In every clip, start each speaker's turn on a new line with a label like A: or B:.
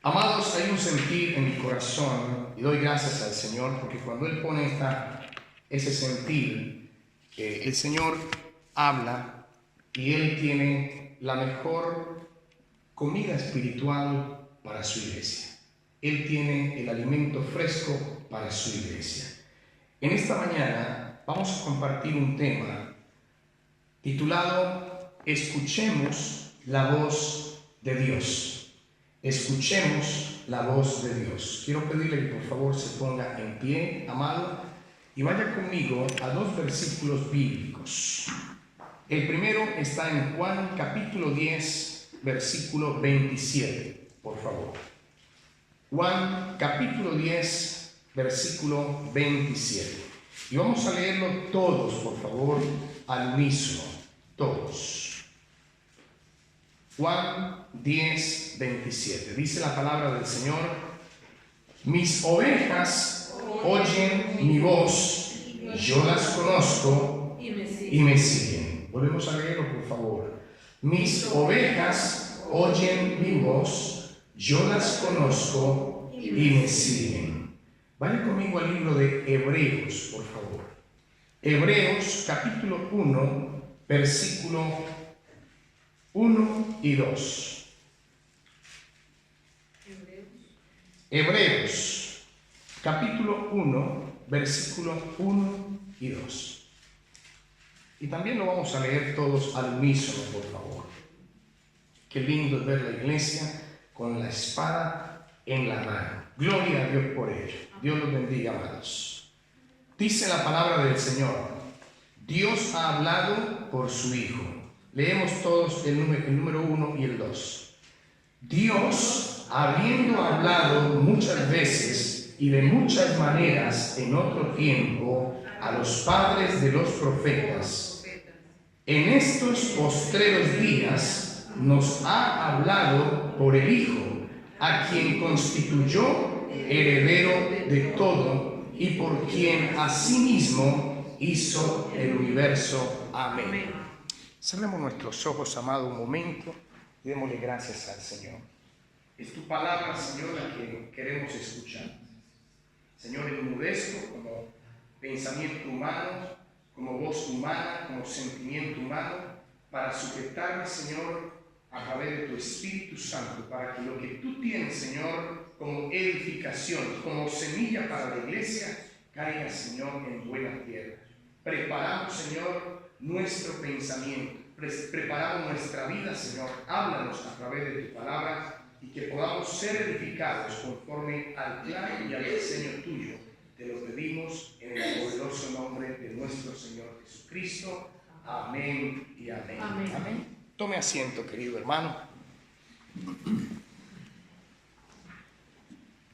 A: Amados, hay un sentir en mi corazón y doy gracias al Señor porque cuando Él pone ese sentir, el Señor habla y Él tiene la mejor comida espiritual para su iglesia. Él tiene el alimento fresco para su iglesia. En esta mañana vamos a compartir un tema titulado Escuchemos la voz de Dios. Escuchemos la voz de Dios. Quiero pedirle que por favor se ponga en pie, amado, y vaya conmigo a dos versículos bíblicos. El primero está en Juan capítulo 10, versículo 27, por favor. Juan capítulo 10, versículo 27. Y vamos a leerlo todos, por favor, al unísono. Todos. Juan 10, 27. Dice la palabra del Señor: mis ovejas oyen mi voz, yo las conozco y me siguen. Volvemos a leerlo, por favor. Mis ovejas oyen mi voz, yo las conozco y me siguen. Vaya conmigo al libro de Hebreos, por favor. Hebreos capítulo 1, versículo 1 y 2. Hebreos capítulo 1, versículo 1 y 2. Y también lo vamos a leer todos al unísono, por favor. Qué lindo es ver la iglesia con la espada en la mano. Gloria a Dios por ello. Dios los bendiga, amados. Dice la palabra del Señor: Dios ha hablado por su Hijo. Leemos todos el número 1 y el 2. Dios, habiendo hablado muchas veces y de muchas maneras en otro tiempo a los padres de los profetas, en estos postreros días nos ha hablado por el Hijo, a quien constituyó heredero de todo y por quien asimismo hizo el universo. Amén. Cerremos nuestros ojos, amado, un momento y démosle gracias al Señor. Es tu palabra, Señor, la que queremos escuchar. Señor, enmudezco como pensamiento humano, como voz humana, como sentimiento humano, para sujetarme, Señor, a través de tu Espíritu Santo, para que lo que tú tienes, Señor, como edificación, como semilla para la iglesia, caiga, Señor, en buena tierra. Preparamos, Señor, nuestro pensamiento, preparamos nuestra vida, Señor. Háblanos a través de tu palabra y que podamos ser edificados conforme al plan y al diseño tuyo. Te lo pedimos en el poderoso nombre de nuestro Señor Jesucristo. Amén y amén.
B: Amén.
A: Amén. Tome asiento, querido hermano.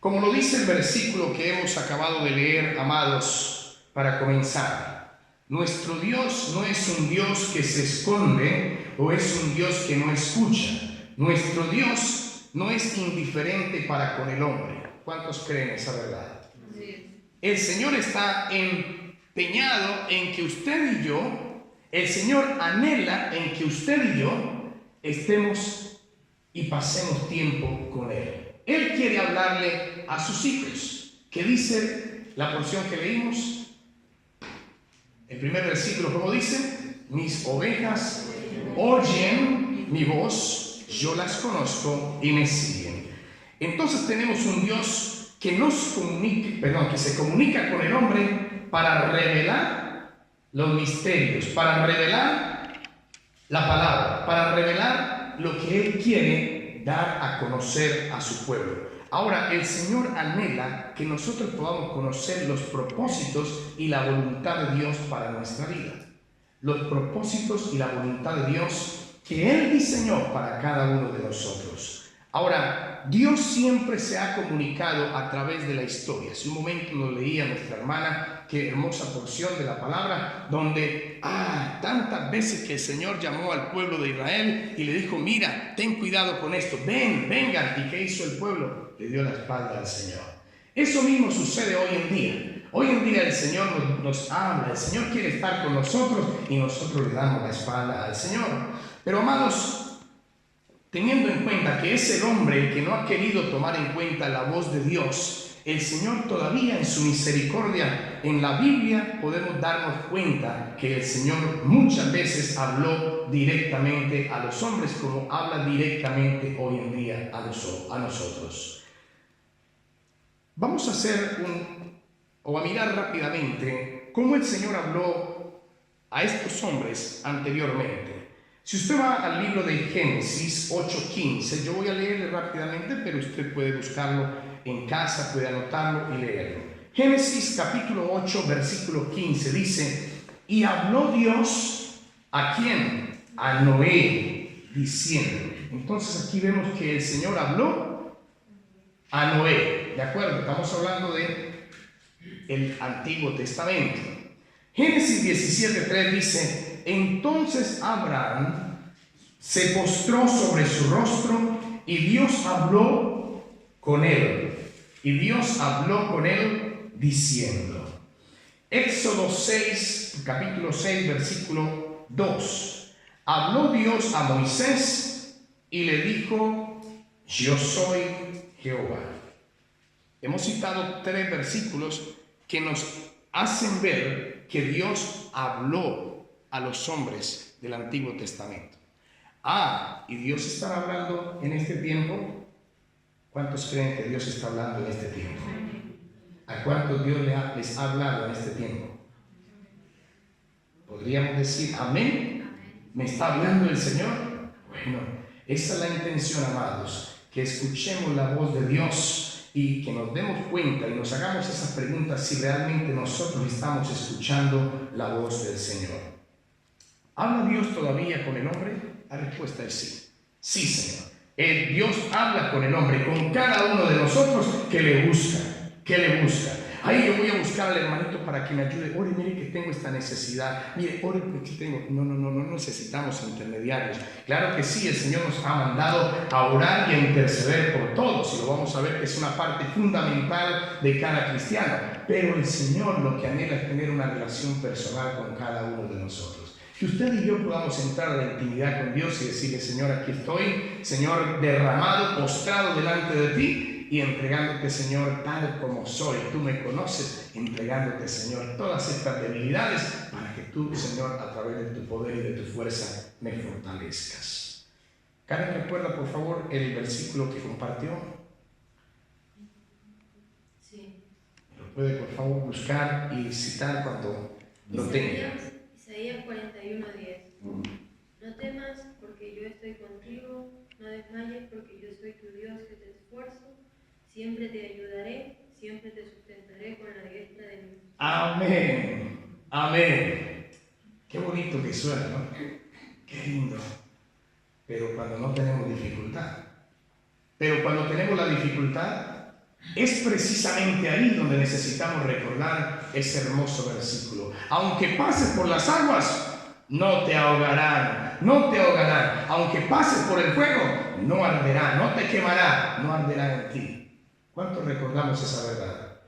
A: Como lo dice el versículo que hemos acabado de leer, amados, para comenzar, nuestro Dios no es un Dios que se esconde o es un Dios que no escucha. Nuestro Dios no es indiferente para con el hombre. ¿Cuántos creen esa verdad?
B: Sí.
A: El Señor está empeñado en que usted y yo, el Señor anhela en que usted y yo estemos y pasemos tiempo con Él. Él quiere hablarle a sus hijos. ¿Qué dice la porción que leímos? El primer versículo, ¿cómo dice? Mis ovejas oyen mi voz, yo las conozco y me siguen. Entonces tenemos un Dios que que se comunica con el hombre para revelar los misterios, para revelar la palabra, para revelar lo que Él quiere dar a conocer a su pueblo. Ahora, el Señor anhela que nosotros podamos conocer los propósitos y la voluntad de Dios para nuestra vida. Los propósitos y la voluntad de Dios que Él diseñó para cada uno de nosotros. Ahora, Dios siempre se ha comunicado a través de la historia. Hace un momento nos leía nuestra hermana, qué hermosa porción de la palabra, donde tantas veces que el Señor llamó al pueblo de Israel y le dijo: mira, ten cuidado con esto, vengan. ¿Y qué hizo el pueblo? Le dio la espalda al Señor. Eso mismo sucede hoy en día. Hoy en día el Señor nos habla, el Señor quiere estar con nosotros y nosotros le damos la espalda al Señor. Pero amados, teniendo en cuenta que es el hombre que no ha querido tomar en cuenta la voz de Dios, el Señor todavía en su misericordia en la Biblia podemos darnos cuenta que el Señor muchas veces habló directamente a los hombres como habla directamente hoy en día a nosotros. Vamos a a mirar rápidamente cómo el Señor habló a estos hombres anteriormente. Si usted va al libro de Génesis 8:15, yo voy a leerle rápidamente, pero usted puede buscarlo en casa, puede anotarlo y leerlo. Génesis capítulo 8, versículo 15 dice: y habló Dios ¿a quién? A Noé, diciendo. Entonces aquí vemos que el Señor habló a Noé, ¿de acuerdo? Estamos hablando de el Antiguo Testamento. Génesis 17:3 dice: entonces Abraham se postró sobre su rostro y Dios habló con él. Y Dios habló con él diciendo. Éxodo 6, capítulo 6, versículo 2. Habló Dios a Moisés y le dijo: yo soy Jehová. Hemos citado 3 versículos que nos hacen ver que Dios habló a los hombres del Antiguo Testamento. ¿Y Dios está hablando en este tiempo? ¿Cuántos creen que Dios está hablando en este tiempo? ¿A cuántos Dios les ha hablado en este tiempo? ¿Podríamos decir amén? ¿Me está hablando el Señor? Bueno, esa es la intención, amados, que escuchemos la voz de Dios y que nos demos cuenta y nos hagamos esas preguntas si realmente nosotros estamos escuchando la voz del Señor. ¿Habla Dios todavía con el hombre? La respuesta es sí. Sí, Señor. Dios habla con el hombre, con cada uno de nosotros que le busca. Ahí yo voy a buscar al hermanito para que me ayude. Ore, mire que tengo esta necesidad. Mire, ore porque tengo. No necesitamos intermediarios. Claro que sí, el Señor nos ha mandado a orar y a interceder por todos. Y lo vamos a ver que es una parte fundamental de cada cristiano. Pero el Señor lo que anhela es tener una relación personal con cada uno de nosotros. Que usted y yo podamos entrar a la intimidad con Dios y decirle: Señor, aquí estoy, Señor, derramado, postrado delante de ti y entregándote, Señor, tal como soy. Tú me conoces, entregándote, Señor, todas estas debilidades para que tú, Señor, a través de tu poder y de tu fuerza, me fortalezcas. Karen, recuerda, por favor, el versículo que compartió.
B: Sí.
A: Lo puede, por favor, buscar y citar cuando lo tenga.
B: Isaías 41:10. No temas, porque yo estoy contigo, no desmayes, porque yo soy tu Dios que te esfuerzo, siempre te ayudaré, siempre te sustentaré con la diestra de mi justicia.
A: Amén, amén. Qué bonito que suena, ¿no? Qué lindo. Pero cuando no tenemos dificultad. Pero cuando tenemos la dificultad, es precisamente ahí donde necesitamos recordar ese hermoso versículo. Aunque pases por las aguas, no te ahogarán, no te ahogarán. Aunque pases por el fuego, no arderá, no te quemará, no arderá en ti. ¿Cuántos recordamos esa verdad?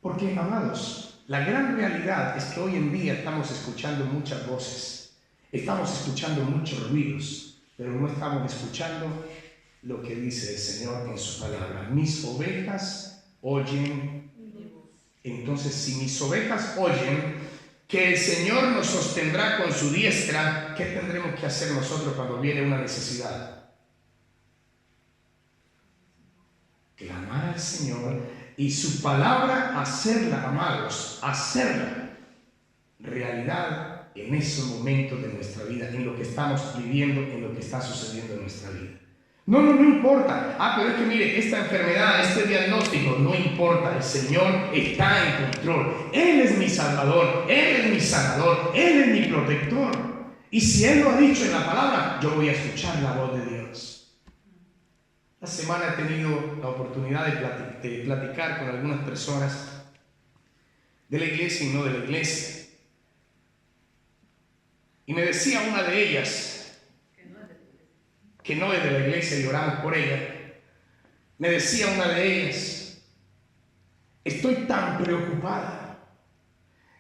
A: Porque, amados, la gran realidad es que hoy en día estamos escuchando muchas voces, estamos escuchando muchos ruidos, pero no estamos escuchando lo que dice el Señor en su palabra. Mis ovejas oyen. Entonces, si mis ovejas oyen que el Señor nos sostendrá con su diestra, ¿qué tendremos que hacer nosotros cuando viene una necesidad? Clamar al Señor y su palabra hacerla, amados, hacerla realidad en esos momentos de nuestra vida, en lo que estamos viviendo, en lo que está sucediendo en nuestra vida. No importa. Pero es que mire, esta enfermedad, este diagnóstico, no importa. El Señor está en control. Él es mi Salvador, Él es mi sanador, Él es mi protector. Y si Él lo ha dicho en la palabra, yo voy a escuchar la voz de Dios. La semana he tenido la oportunidad de platicar con algunas personas de la iglesia y no de la iglesia. Y me decía una de ellas, que no es de la iglesia y oramos por ella, me decía una de ellas: estoy tan preocupada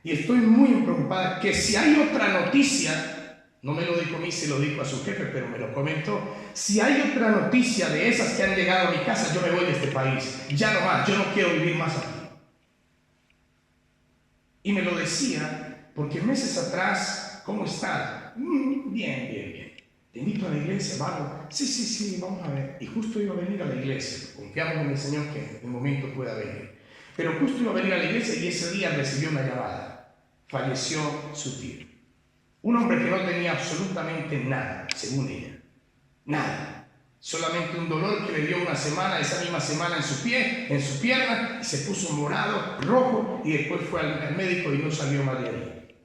A: y estoy muy preocupada que si hay otra noticia No me lo dijo a mí, se lo dijo a su jefe, pero me lo comentó. Si hay otra noticia de esas que han llegado a mi casa, yo me voy de este país. Ya no más, yo no quiero vivir más aquí. Y me lo decía porque meses atrás, ¿cómo estás? Bien. Te invito a la iglesia, vamos. Sí, vamos a ver. Y justo iba a venir a la iglesia. Confiamos en el Señor que en el momento pueda venir. Pero justo iba a venir a la iglesia y ese día recibió una llamada. Falleció su tío. Un hombre que no tenía absolutamente nada, según ella. Nada. Solamente un dolor que le dio una semana, esa misma semana en su pie, en su pierna, y se puso morado, rojo, y después fue al médico y no salió más de ahí.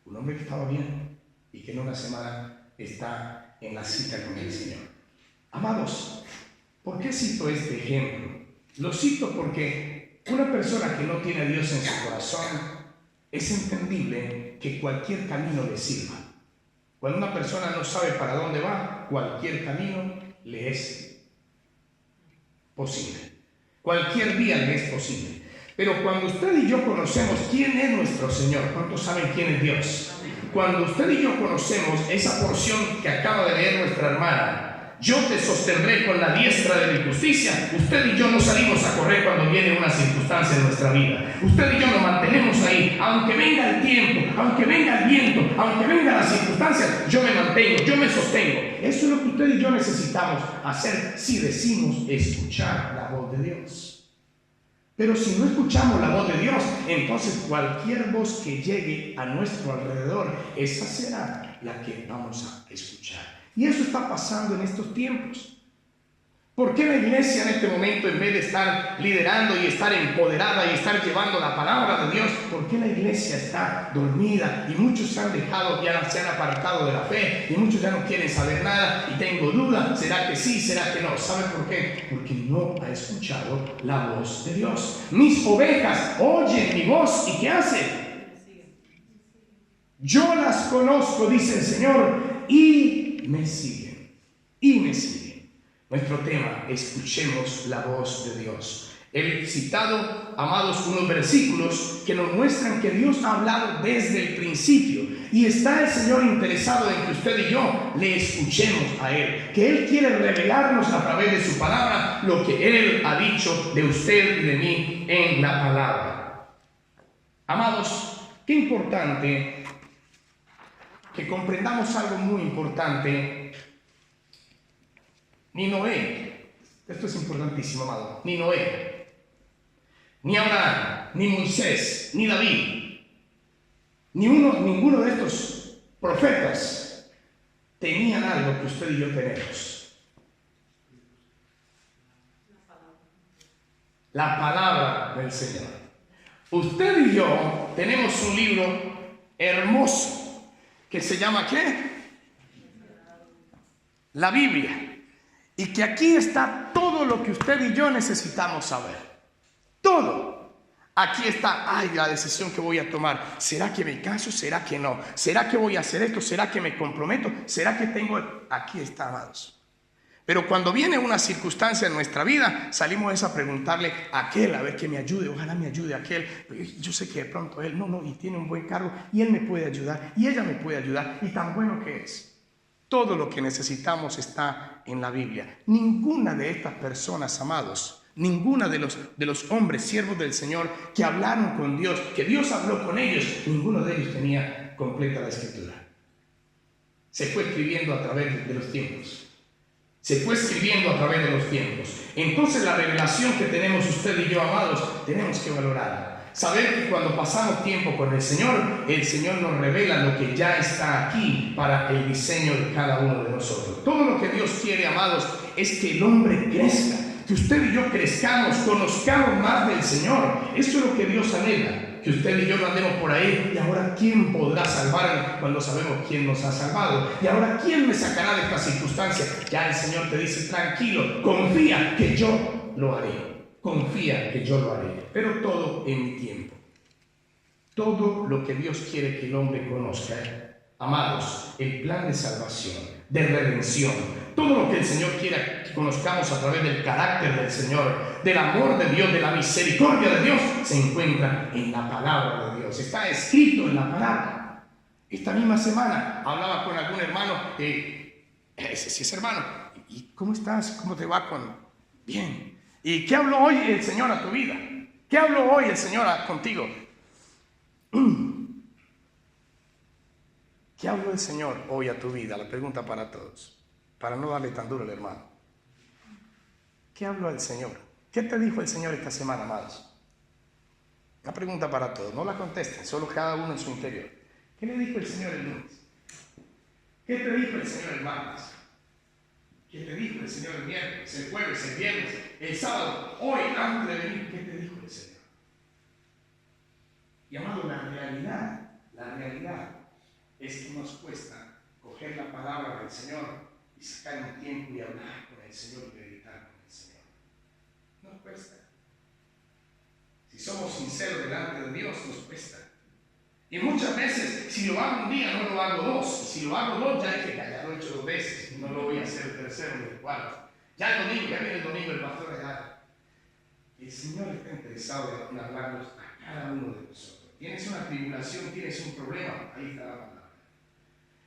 A: Un hombre que estaba bien y que en una semana está en la cita con el Señor. Amados, ¿por qué cito este ejemplo? Lo cito porque una persona que no tiene a Dios en su corazón es entendible que cualquier camino le sirva. Cuando una persona no sabe para dónde va, cualquier camino le es posible. Cualquier vía le es posible. Pero cuando usted y yo conocemos quién es nuestro Señor, ¿cuántos saben quién es Dios? Cuando usted y yo conocemos esa porción que acaba de leer nuestra hermana, yo te sostendré con la diestra de mi justicia. Usted y yo no salimos a correr cuando viene una circunstancia en nuestra vida. Usted y yo nos mantenemos ahí. Aunque venga el tiempo, aunque venga el viento, aunque venga la circunstancia, yo me mantengo, yo me sostengo. Eso es lo que usted y yo necesitamos hacer si decimos escuchar la voz de Dios. Pero si no escuchamos la voz de Dios, entonces cualquier voz que llegue a nuestro alrededor, esa será la que vamos a escuchar. Y eso está pasando en estos tiempos. ¿Por qué la iglesia en este momento, en vez de estar liderando y estar empoderada y estar llevando la palabra de Dios, por qué la iglesia está dormida? Y muchos se han dejado, ya se han apartado de la fe, y muchos ya no quieren saber nada, y tengo duda, ¿será que sí, será que no? ¿Sabe por qué? Porque no ha escuchado la voz de Dios. Mis ovejas oyen mi voz, ¿y qué hacen? Yo las conozco, dice el Señor, y me siguen. Nuestro tema, escuchemos la voz de Dios. He citado, amados, unos versículos que nos muestran que Dios ha hablado desde el principio y está el Señor interesado en que usted y yo le escuchemos a Él, que Él quiere revelarnos a través de su palabra lo que Él ha dicho de usted y de mí en la palabra. Amados, qué importante que comprendamos algo muy importante. Ni Noé, esto es importantísimo, amado, ni Noé, ni Abraham, ni Moisés, ni David, ninguno de estos profetas tenían algo que usted y yo tenemos. La palabra del Señor. Usted y yo tenemos un libro hermoso que se llama ¿qué? La Biblia. Y que aquí está todo lo que usted y yo necesitamos saber. Todo. Aquí está, la decisión que voy a tomar. ¿Será que me caso? ¿Será que no? ¿Será que voy a hacer esto? ¿Será que me comprometo? ¿Será que tengo? Aquí está, amados. Pero cuando viene una circunstancia en nuestra vida, salimos a preguntarle a aquel, a ver que me ayude, ojalá me ayude aquel. Yo sé que de pronto él, y tiene un buen cargo, y él me puede ayudar, y ella me puede ayudar, y tan bueno que es. Todo lo que necesitamos está en la Biblia. Ninguna de estas personas, amados, ninguna de los hombres, siervos del Señor, que hablaron con Dios, que Dios habló con ellos, ninguno de ellos tenía completa la Escritura. Se fue escribiendo a través de los tiempos. Entonces la revelación que tenemos usted y yo, amados, tenemos que valorarla. Saber que cuando pasamos tiempo con el Señor nos revela lo que ya está aquí para el diseño de cada uno de nosotros. Todo lo que Dios quiere, amados, es que el hombre crezca, que usted y yo crezcamos, conozcamos más del Señor. Eso es lo que Dios anhela, que usted y yo no andemos por ahí. Y ahora, ¿quién podrá salvarme cuando sabemos quién nos ha salvado? Y ahora, ¿quién me sacará de esta circunstancia? Ya el Señor te dice, tranquilo, confía que yo lo haré. Confía que yo lo haré, pero todo en mi tiempo. Todo lo que Dios quiere que el hombre conozca, amados, el plan de salvación, de redención, todo lo que el Señor quiera que conozcamos a través del carácter del Señor, del amor de Dios, de la misericordia de Dios, se encuentra en la palabra de Dios. Está escrito en la palabra. Esta misma semana hablaba con algún hermano, si es hermano, ¿y cómo estás? ¿Cómo te va con...? Bien. ¿Y qué habló hoy el Señor a tu vida? ¿Qué habló hoy el Señor contigo? ¿Qué habló el Señor hoy a tu vida? La pregunta para todos, para no darle tan duro al hermano. ¿Qué habló el Señor? ¿Qué te dijo el Señor esta semana, amados? La pregunta para todos, no la contesten, solo cada uno en su interior. ¿Qué le dijo el Señor el lunes? ¿Qué te dijo el Señor el martes? ¿Qué te dijo el Señor el miércoles, el jueves, el viernes, el sábado? Hoy, antes de venir, ¿qué te dijo el Señor? Y amado, la realidad es que nos cuesta coger la palabra del Señor y sacar un tiempo y hablar con el Señor y meditar con el Señor. Nos cuesta. Si somos sinceros delante de Dios, nos cuesta. Y muchas veces, si lo hago un día, no lo hago dos. Y si lo hago dos, ya lo he hecho 2 veces. Y no lo voy a hacer el tercero ni el cuarto. Ya viene el domingo el pastor allá. El Señor está interesado en hablarnos a cada uno de nosotros. Tienes una tribulación, tienes un problema, ahí está la palabra.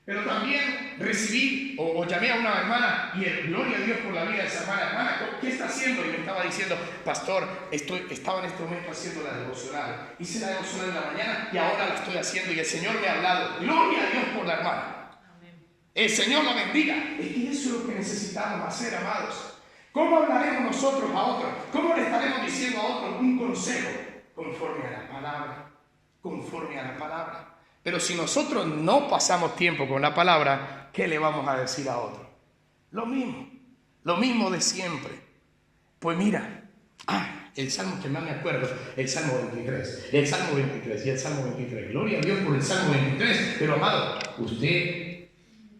A: Pero también recibí o llamé a una hermana y gloria a Dios por la vida de esa hermana. Hermana, ¿qué está haciendo? Y me estaba diciendo, pastor, estaba en este momento haciendo la devocional. Hice la devocional en la mañana y ahora la estoy haciendo y el Señor me ha hablado. Gloria a Dios por la hermana. Amén. El Señor la bendiga. Es que eso es lo que necesitamos hacer, amados. ¿Cómo hablaremos nosotros a otros? ¿Cómo le estaremos diciendo a otros un consejo? Conforme a la palabra. Conforme a la palabra. Pero si nosotros no pasamos tiempo con la palabra, ¿qué le vamos a decir a otro? Lo mismo de siempre. Pues mira, el salmo que más me acuerdo, el Salmo 23, y el Salmo 23. Gloria a Dios por el Salmo 23. Pero amado, usted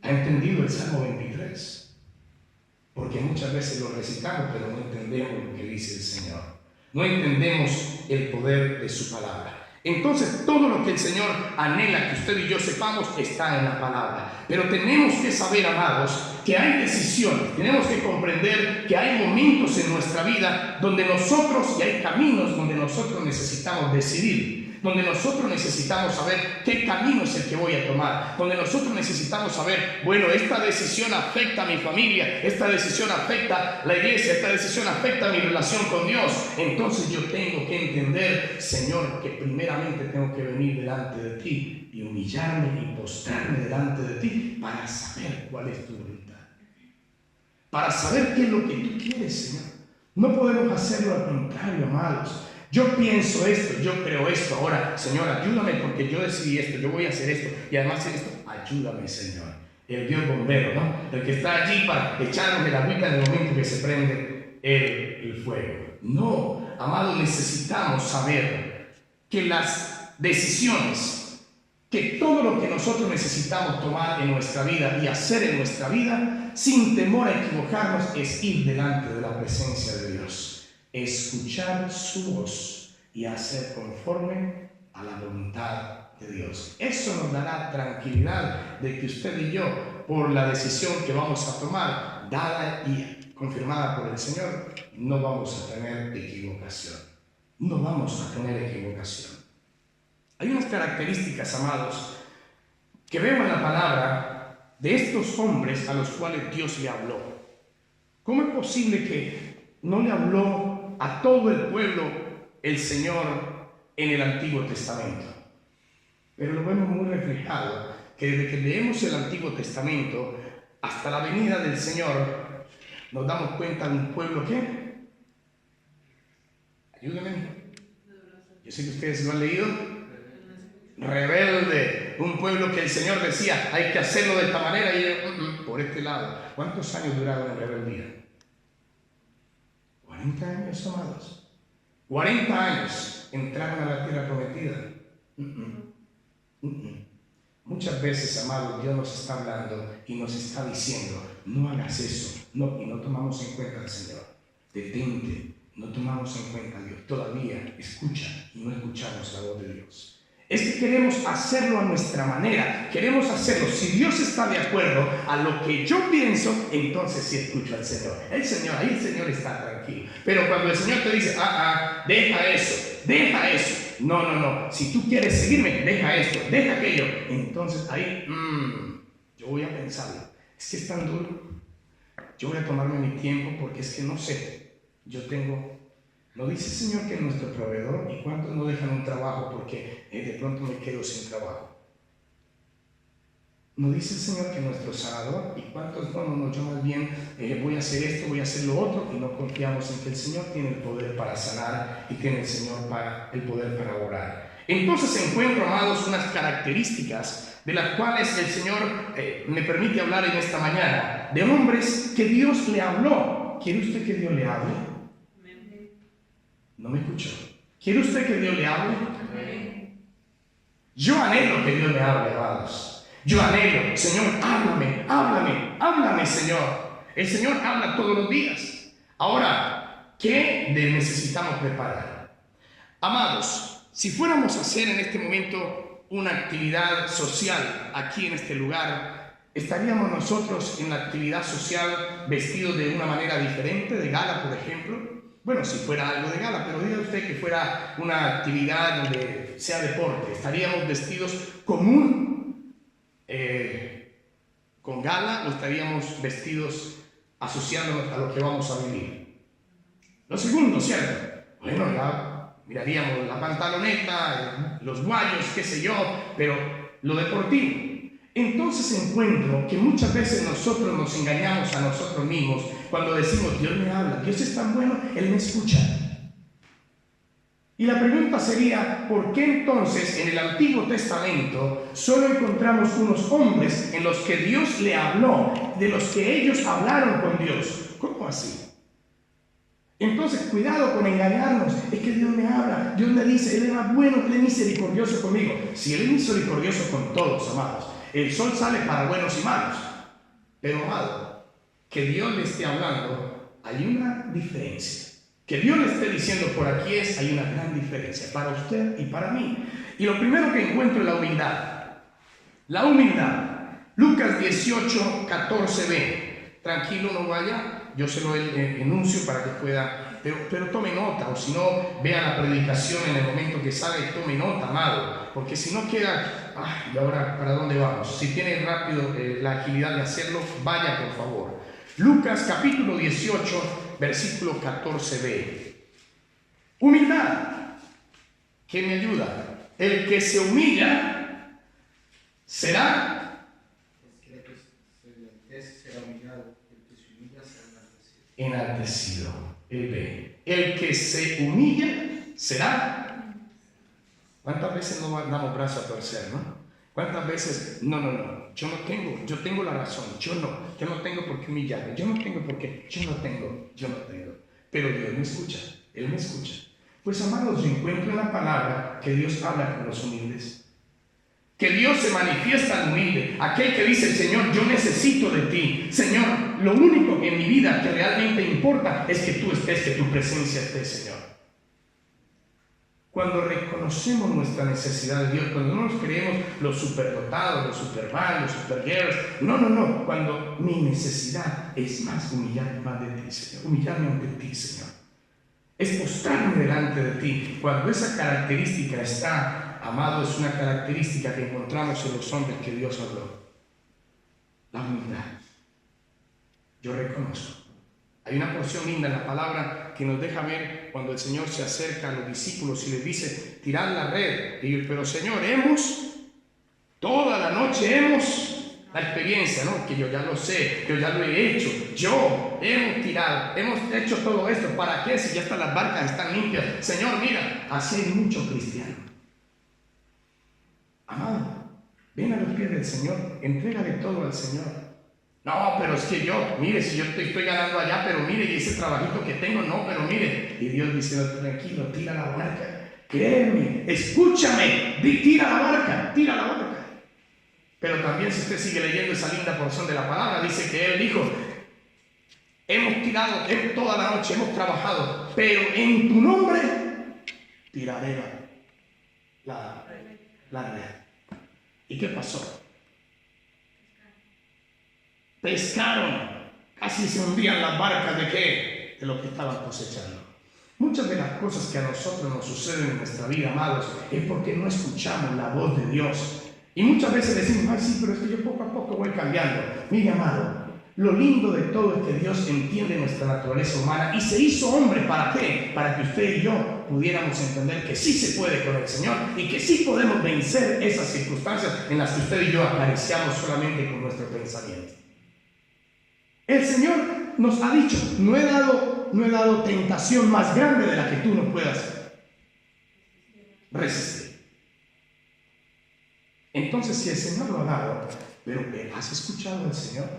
A: ha entendido el Salmo 23. Porque muchas veces lo recitamos, pero no entendemos lo que dice el Señor. No entendemos el poder de su palabra. Entonces, todo lo que el Señor anhela que usted y yo sepamos está en la palabra. Pero tenemos que saber, amados, que hay decisiones. Tenemos que comprender que hay momentos en nuestra vida donde nosotros, y hay caminos donde nosotros necesitamos decidir. Donde nosotros necesitamos saber qué camino es el que voy a tomar. Donde nosotros necesitamos saber, bueno, esta decisión afecta a mi familia, esta decisión afecta a la iglesia, esta decisión afecta a mi relación con Dios. Entonces yo tengo que entender, Señor, que primeramente tengo que venir delante de ti y humillarme y postrarme delante de ti para saber cuál es tu voluntad. Para saber qué es lo que tú quieres, Señor. No podemos hacerlo al contrario, amados. Yo pienso esto, yo creo esto, ahora, Señor, ayúdame porque yo decidí esto, yo voy a hacer esto y además hacer esto, ayúdame, Señor. El Dios bombero, ¿no? El que está allí para echarnos la agüita en el momento que se prende el fuego. No, amado, necesitamos saber que las decisiones, que todo lo que nosotros necesitamos tomar en nuestra vida y hacer en nuestra vida, sin temor a equivocarnos, es ir delante de la presencia de Dios. Escuchar su voz y hacer conforme a la voluntad de Dios. Eso nos dará tranquilidad de que usted y yo, por la decisión que vamos a tomar, dada y confirmada por el Señor, no vamos a tener equivocación. No vamos a tener equivocación. Hay unas características, amados, que veo en la palabra de estos hombres a los cuales Dios le habló. ¿Cómo es posible que no le habló a todo el pueblo el Señor en el Antiguo Testamento? Pero lo vemos muy reflejado, que desde que leemos el Antiguo Testamento hasta la venida del Señor, nos damos cuenta de un pueblo que, ayúdenme, yo sé que ustedes lo han leído, rebelde, un pueblo que el Señor decía, hay que hacerlo de esta manera y ellos, por este lado. ¿Cuántos años duraron en rebeldía? 40 años, amados. 40 años entraron a la tierra prometida. Muchas veces, amados, Dios nos está hablando y nos está diciendo, no hagas eso, no, y no tomamos en cuenta al Señor. Detente, no tomamos en cuenta a Dios. Todavía escucha y no escuchamos la voz de Dios. Es que queremos hacerlo a nuestra manera, queremos hacerlo. Si Dios está de acuerdo a lo que yo pienso, entonces sí escucho al Señor. Ahí el Señor está tranquilo. Pero cuando el Señor te dice, deja eso. No. Si tú quieres seguirme, deja esto, deja aquello. Entonces ahí, yo voy a pensarlo. Es que es tan duro. Yo voy a tomarme mi tiempo porque es que no sé. ¿No dice el Señor que es nuestro proveedor? ¿Y cuántos no dejan un trabajo porque de pronto me quedo sin trabajo? ¿No dice el Señor que es nuestro sanador? ¿Y cuántos no, yo más bien voy a hacer esto, voy a hacer lo otro? Y no confiamos en que el Señor tiene el poder para sanar y tiene el Señor el poder para orar. Entonces encuentro, amados, unas características de las cuales el Señor me permite hablar en esta mañana, de hombres que Dios le habló. ¿Quiere usted que Dios le hable? ¿No me escuchó? ¿Quiere usted que Dios le hable? Yo anhelo que Dios me hable, amados. Yo anhelo, Señor, háblame, Señor. El Señor habla todos los días. Ahora, ¿qué necesitamos preparar? Amados, si fuéramos a hacer en este momento una actividad social aquí en este lugar, ¿estaríamos nosotros en la actividad social vestidos de una manera diferente, de gala, por ejemplo? Bueno, si fuera algo de gala, pero diga usted que fuera una actividad donde sea deporte, ¿estaríamos vestidos con gala o estaríamos vestidos asociándonos a lo que vamos a vivir? Lo segundo, ¿cierto? Bueno, miraríamos la pantaloneta, los guayos, qué sé yo, pero lo deportivo. Entonces encuentro que muchas veces nosotros nos engañamos a nosotros mismos cuando decimos, Dios me habla, Dios es tan bueno, Él me escucha. Y la pregunta sería, ¿por qué entonces en el Antiguo Testamento solo encontramos unos hombres en los que Dios le habló, de los que ellos hablaron con Dios? ¿Cómo así? Entonces, cuidado con engañarnos. Es que Dios me habla, Dios me dice, Él es más bueno, Él es misericordioso conmigo. Si Él es misericordioso con todos, amados, el sol sale para buenos y malos. Pero, amado, que Dios le esté hablando, hay una diferencia. Que Dios le esté diciendo por aquí hay una gran diferencia para usted y para mí. Y lo primero que encuentro es la humildad. La humildad. Lucas 18, 14b. Tranquilo, no vaya. Yo se lo enuncio para que pueda, pero tome nota, o si no, vea la predicación en el momento que sale y tome nota, amado, porque si no queda, ¿y ahora para dónde vamos? Si tiene rápido la agilidad de hacerlo, vaya por favor. Lucas capítulo 18, versículo 14b. Humildad. ¿Qué me ayuda? El que se humilla será enaltecido. El que se humilla será. ¿Cuántas veces no damos brazo a torcer, no? ¿Cuántas veces? No, yo tengo la razón, yo no tengo por qué humillarme, yo no tengo. Pero Dios me escucha, Él me escucha. Pues amados, yo encuentro en la palabra que Dios habla con los humildes. Que Dios se manifiesta al humilde, aquel que dice, Señor, yo necesito de ti. Señor, lo único en mi vida que realmente importa es que tú estés, que tu presencia esté, Señor. Cuando reconocemos nuestra necesidad de Dios, cuando no nos creemos los superdotados, los superman, los superguerreros, no, cuando mi necesidad es más humillarme más de ti, Señor, humillarme ante ti, Señor. Es postrarme delante de ti. Cuando esa característica está, amado, es una característica que encontramos en los hombres que Dios habló. La humildad. Yo reconozco. Hay una porción linda en la palabra que nos deja ver cuando el Señor se acerca a los discípulos y les dice, tirad la red. Y yo, pero Señor, toda la noche la experiencia, ¿no? Que yo ya lo sé, yo ya lo he hecho. Hemos tirado, hemos hecho todo esto. ¿Para qué? Si ya hasta las barcas están limpias. Señor, mira, así hay muchos cristianos. Amado, ven a los pies del Señor, entrégale todo al Señor. No, pero es que mire, si yo estoy ganando allá, pero mire, y ese trabajito que tengo, no, pero mire. Y Dios diciendo, tranquilo, tira la barca. Créeme, escúchame, tira la barca. Pero también si usted sigue leyendo esa linda porción de la palabra, dice que Él dijo, hemos tirado toda la noche, hemos trabajado, pero en tu nombre tiraré la la red. ¿Y qué pasó? Pescaron. Casi se hundían las barcas ¿de qué? De lo que estaban cosechando. Muchas de las cosas que a nosotros nos suceden en nuestra vida, amados, es porque no escuchamos la voz de Dios. Y muchas veces decimos, ay sí, pero es que yo poco a poco voy cambiando. Mire, amado, lo lindo de todo es que Dios entiende nuestra naturaleza humana y se hizo hombre. ¿Para qué? Para que usted y yo pudiéramos entender que sí se puede con el Señor y que sí podemos vencer esas circunstancias en las que usted y yo acariciamos solamente con nuestro pensamiento. El Señor nos ha dicho, no he dado tentación más grande de la que tú no puedas resistir. Entonces, si el Señor lo ha dado, pero ¿has escuchado al Señor?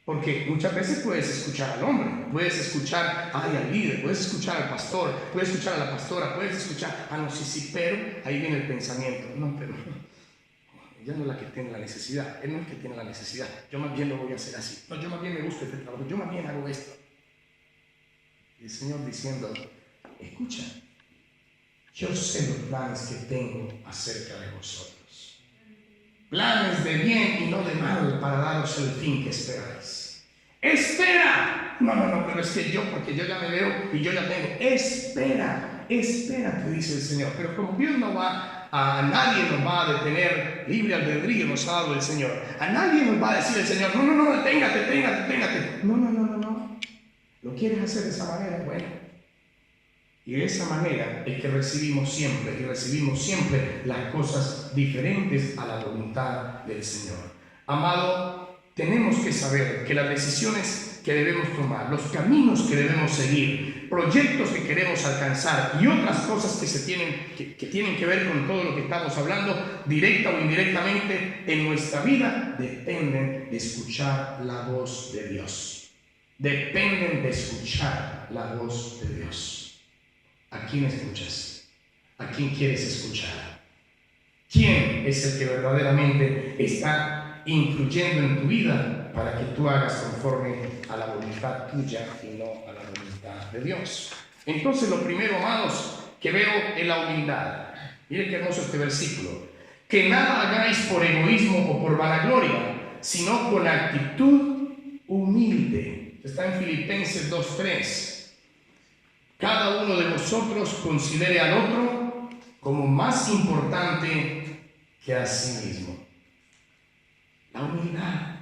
A: Porque muchas veces puedes escuchar al hombre, puedes escuchar al líder, puedes escuchar al pastor, puedes escuchar a la pastora, puedes escuchar, no, sí, pero ahí viene el pensamiento, no, pero ella no es la que tiene la necesidad, él no es el que tiene la necesidad, yo más bien lo voy a hacer así, no, yo más bien me gusta este trabajo, yo más bien hago esto. Y el Señor diciendo, escucha, yo sé los planes que tengo acerca de vosotros. Planes de bien y no de mal para daros el fin que esperáis. ¡Espera! No, pero es que porque yo ya me veo y yo ya tengo. Espera, te dice el Señor. Pero como Dios no va, a nadie nos va a detener, libre albedrío nos ha dado el Señor. A nadie nos va a decir el Señor, no, deténgate. No. ¿Lo quieres hacer de esa manera? Bueno. Y de esa manera es que recibimos siempre las cosas diferentes a la voluntad del Señor. Amado, tenemos que saber que las decisiones que debemos tomar, los caminos que debemos seguir, proyectos que queremos alcanzar y otras cosas que tienen que ver con todo lo que estamos hablando, directa o indirectamente en nuestra vida, dependen de escuchar la voz de Dios. Dependen de escuchar la voz de Dios. ¿A quién escuchas? ¿A quién quieres escuchar? ¿Quién es el que verdaderamente está influyendo en tu vida para que tú hagas conforme a la voluntad tuya y no a la voluntad de Dios? Entonces, lo primero, amados, que veo es la humildad. Miren qué hermoso este versículo. Que nada hagáis por egoísmo o por vanagloria, sino con actitud humilde. Está en Filipenses 2:3. Cada uno de vosotros considere al otro como más importante que a sí mismo. La humildad.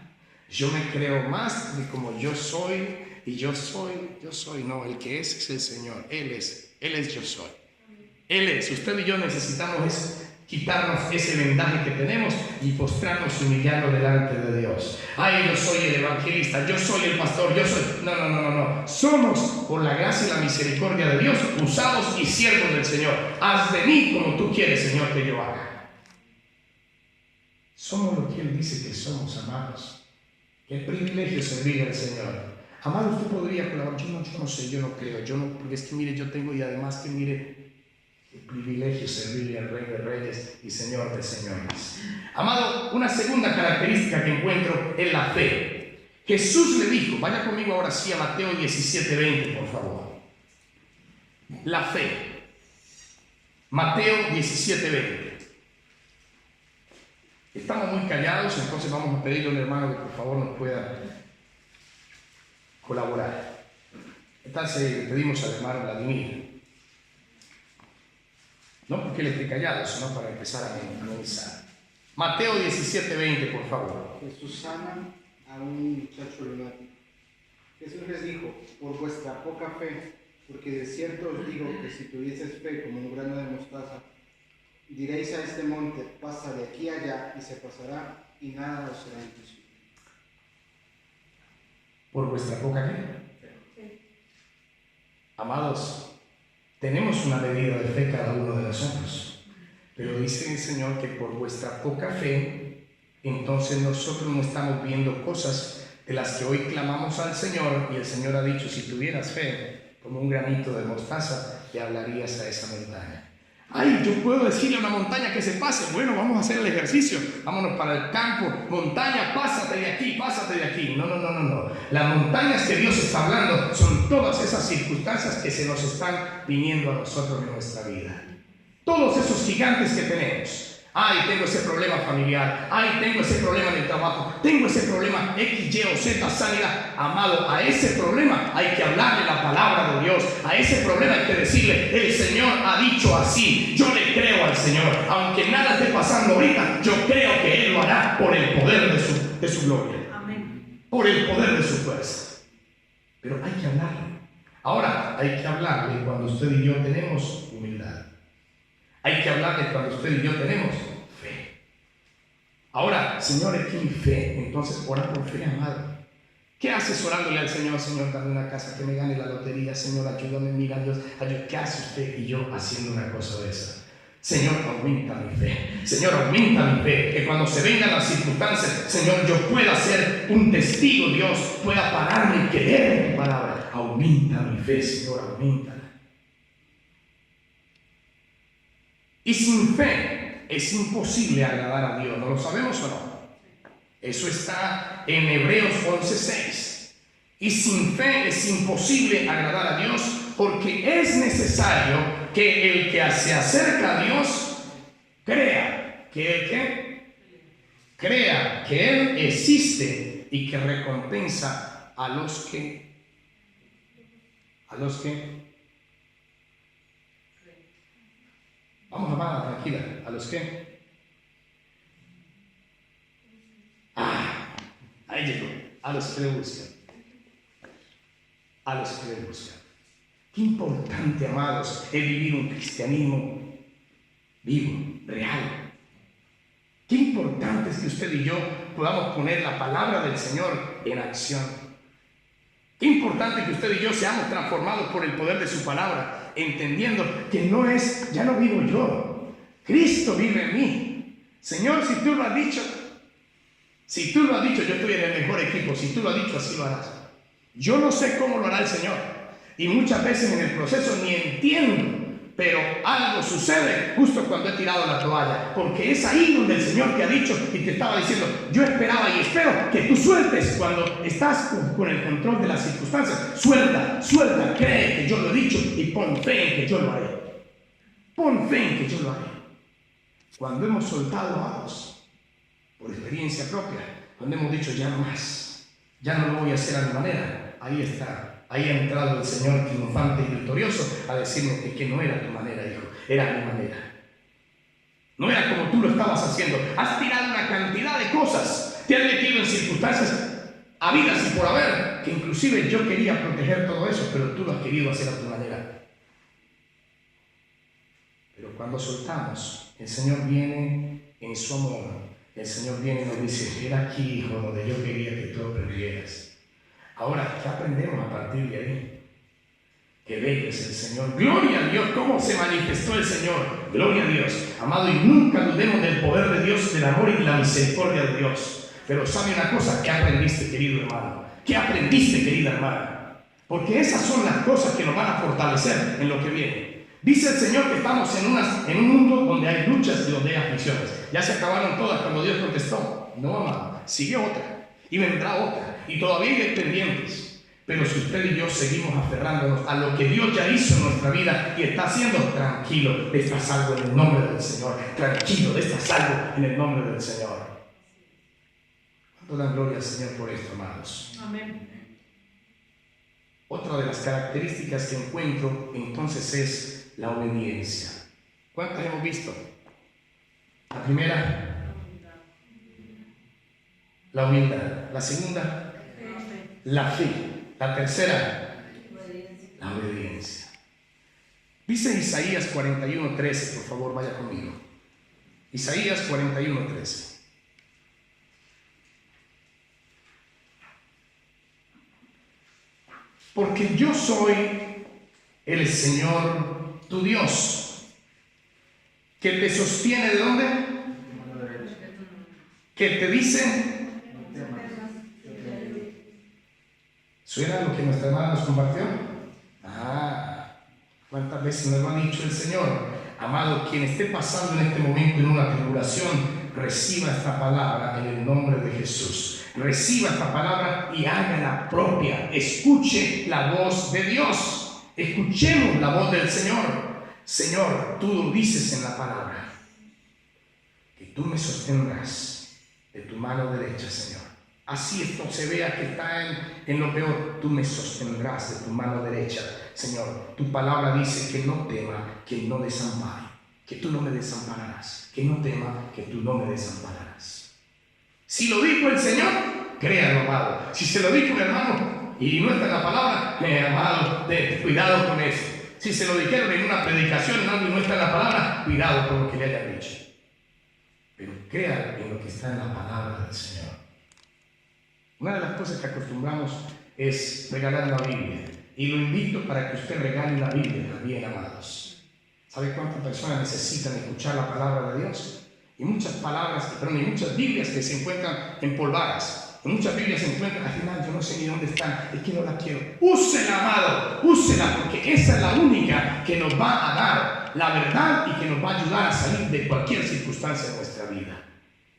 A: Yo me creo más de como yo soy y yo soy. No, el que es el Señor. Él es yo soy. Él es. Usted y yo necesitamos quitarnos ese vendaje que tenemos y postrarnos y humillarnos delante de Dios. Ay, yo soy el evangelista, yo soy el pastor, yo soy... No. Somos, por la gracia y la misericordia de Dios, usados y siervos del Señor. Haz de mí como tú quieres, Señor, que yo haga. Somos lo que Él dice que somos, amados. Qué privilegio servir al Señor. Amado, usted podría colaborar. Yo no sé, yo no creo. Porque es que mire, yo tengo y además que mire... El privilegio servirle al Rey de Reyes y Señor de Señores. Amado, una segunda característica que encuentro es la fe. Jesús le dijo, vaya conmigo ahora sí a Mateo 17:20, por favor. La fe. Mateo 17:20. Estamos muy callados, entonces vamos a pedirle a un hermano que por favor nos pueda colaborar. Entonces le pedimos al hermano Vladimir. No porque él esté callado, sino para empezar a memorizar. Mateo 17:20, por favor.
C: Jesús sana a un muchacho lunático. Jesús les dijo, por vuestra poca fe, porque de cierto os digo que si tuvieseis fe como un grano de mostaza, diréis a este monte, pasa de aquí a allá, y se pasará, y nada os será imposible.
A: ¿Por vuestra poca fe? Sí. Amados, tenemos una medida de fe cada uno de nosotros, pero dice el Señor que por vuestra poca fe, entonces nosotros no estamos viendo cosas de las que hoy clamamos al Señor, y el Señor ha dicho, si tuvieras fe como un granito de mostaza, le hablarías a esa montaña. Ay, yo puedo decirle a una montaña que se pase. Bueno, vamos a hacer el ejercicio. Vámonos para el campo. Montaña, pásate de aquí, pásate de aquí. No. Las montañas que Dios está hablando son todas esas circunstancias que se nos están viniendo a nosotros en nuestra vida. Todos esos gigantes que tenemos. Ay, tengo ese problema familiar. Ay, tengo ese problema en el trabajo. Tengo ese problema X, Y o Z, sanidad. Amado, a ese problema hay que hablarle la palabra de Dios. A ese problema hay que decirle, el Señor ha dicho así. Yo le creo al Señor. Aunque nada esté pasando ahorita, yo creo que Él lo hará por el poder de su gloria.
D: Amén.
A: Por el poder de su fuerza. Pero hay que hablarle. Ahora, hay que hablarle cuando usted y yo tenemos humildad. Hay que hablarle cuando usted y yo tenemos fe. Ahora, Señor, es que mi fe. Entonces, ora por fe, amado. ¿Qué haces orándole al Señor? Señor, dame una casa, que me gane la lotería. Señor, ayúdame, mira Dios. ¿Qué hace usted y yo haciendo una cosa de esa? Señor, aumenta mi fe. Señor, aumenta mi fe. Que cuando se vengan las circunstancias, Señor, yo pueda ser un testigo, Dios. Pueda pararme y creer en tu palabra. Aumenta mi fe, Señor, aumenta. Y sin fe es imposible agradar a Dios. ¿No lo sabemos o no? Eso está en Hebreos 11:6. Y sin fe es imposible agradar a Dios, porque es necesario que el que se acerca a Dios crea crea que Él existe y que recompensa a los que vamos, amada, tranquila. ¿A los qué? Ahí llegó. A los que le buscan. A los que le buscan. Qué importante, amados, es vivir un cristianismo vivo, real. Qué importante es que usted y yo podamos poner la palabra del Señor en acción. Qué importante que usted y yo seamos transformados por el poder de su palabra, entendiendo que ya no vivo yo, Cristo vive en mí. Señor, si tú lo has dicho, yo estoy en el mejor equipo. Si tú lo has dicho, así lo harás. Yo no sé cómo lo hará el Señor, y muchas veces en el proceso ni entiendo, pero algo sucede justo cuando he tirado la toalla, porque es ahí donde el Señor te ha dicho y te estaba diciendo, yo esperaba y espero que tú sueltes cuando estás con el control de las circunstancias. Suelta, cree que yo lo he dicho y pon fe en que yo lo haré. Pon fe en que yo lo haré. Cuando hemos soltado, amados, por experiencia propia, cuando hemos dicho ya no más, ya no lo voy a hacer a mi manera, ahí está. Ahí ha entrado el Señor triunfante y victorioso a decirme que no era tu manera, hijo, era mi manera. No era como tú lo estabas haciendo. Has tirado una cantidad de cosas, te has metido en circunstancias habidas y por haber, que inclusive yo quería proteger todo eso, pero tú lo has querido hacer a tu manera. Pero cuando soltamos, el Señor viene en su amor. El Señor viene y nos dice, era aquí, hijo, donde yo quería que tú aprendieras. Ahora, ¿qué aprendemos a partir de ahí? Que bello es el Señor. Gloria a Dios, cómo se manifestó el Señor. Gloria a Dios. Amado, y nunca dudemos del poder de Dios, del amor y la misericordia de Dios. Pero sabe una cosa, ¿qué aprendiste, querido hermano? ¿Qué aprendiste, querida hermana? Porque esas son las cosas que nos van a fortalecer en lo que viene. Dice el Señor que estamos en un mundo donde hay luchas y donde hay aflicciones. Ya se acabaron todas cuando Dios contestó. No, amado, sigue otra. Y vendrá otra. Y todavía hay pendientes. Pero si usted y yo seguimos aferrándonos a lo que Dios ya hizo en nuestra vida y está haciendo, tranquilo, de esta salvo en el nombre del Señor. Tranquilo, de esta salvo en el nombre del Señor. ¿Cuánto dan gloria al Señor por esto, amados?
D: Amén.
A: Otra de las características que encuentro entonces es la obediencia. ¿Cuántas hemos visto? La primera, la humildad. La segunda, la fe. La tercera, la obediencia. Dice Isaías 41:13, por favor, vaya conmigo. Isaías 41:13. Porque yo soy el Señor tu Dios, que te sostiene ¿de dónde? Que te dice. ¿Suena lo que nuestra hermana nos compartió? ¿Cuántas veces nos lo ha dicho el Señor? Amado, quien esté pasando en este momento en una tribulación, reciba esta palabra en el nombre de Jesús. Reciba esta palabra y hágala propia. Escuche la voz de Dios. Escuchemos la voz del Señor. Señor, tú dices en la palabra que tú me sostendrás de tu mano derecha, Señor. Así esto se vea que está en lo peor, tú me sostendrás de tu mano derecha, Señor. Tu palabra dice que no tema, que no desampare, que tú no me desampararás, que no tema, que tú no me desampararás. Si lo dijo el Señor, créalo, amado. Si se lo dijo un hermano y no está en la palabra, amado, cuidado con eso. Si se lo dijeron en una predicación y no está en la palabra, cuidado con lo que le hayan dicho. Pero crea en lo que está en la palabra del Señor. Una de las cosas que acostumbramos es regalar la Biblia. Y lo invito para que usted regale la Biblia también, amados. ¿Sabe cuántas personas necesitan escuchar la palabra de Dios? Y muchas muchas Biblias que se encuentran empolvadas. En muchas Biblias se encuentran, al final yo no sé ni dónde están, es que no la quiero. Úsela, amado, úsela, porque esa es la única que nos va a dar la verdad y que nos va a ayudar a salir de cualquier circunstancia de nuestra vida.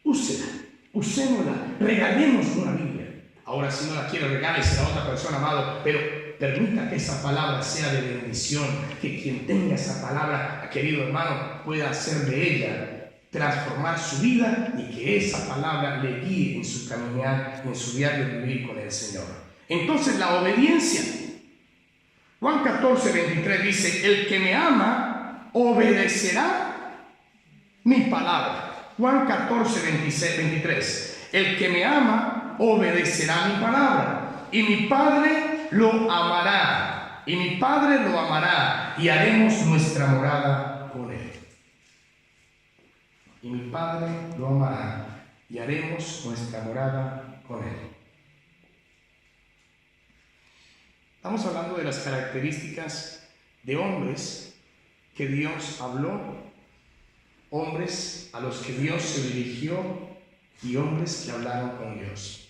A: Úsela, usémosla, regalemos una Biblia. Ahora, si no la quiere, regálesela a otra persona, amado, pero permita que esa palabra sea de bendición, que quien tenga esa palabra, querido hermano, pueda hacer de ella, transformar su vida y que esa palabra le guíe en su caminar, en su diario vivir con el Señor. Entonces, la obediencia. Juan 14:23 dice, el que me ama obedecerá mi palabra. Juan 14:23, el que me ama obedecerá mi palabra, y mi Padre lo amará, y haremos nuestra morada con él. Y mi Padre lo amará, y haremos nuestra morada con él. Estamos hablando de las características de hombres que Dios habló, hombres a los que Dios se dirigió y hombres que hablaron con Dios.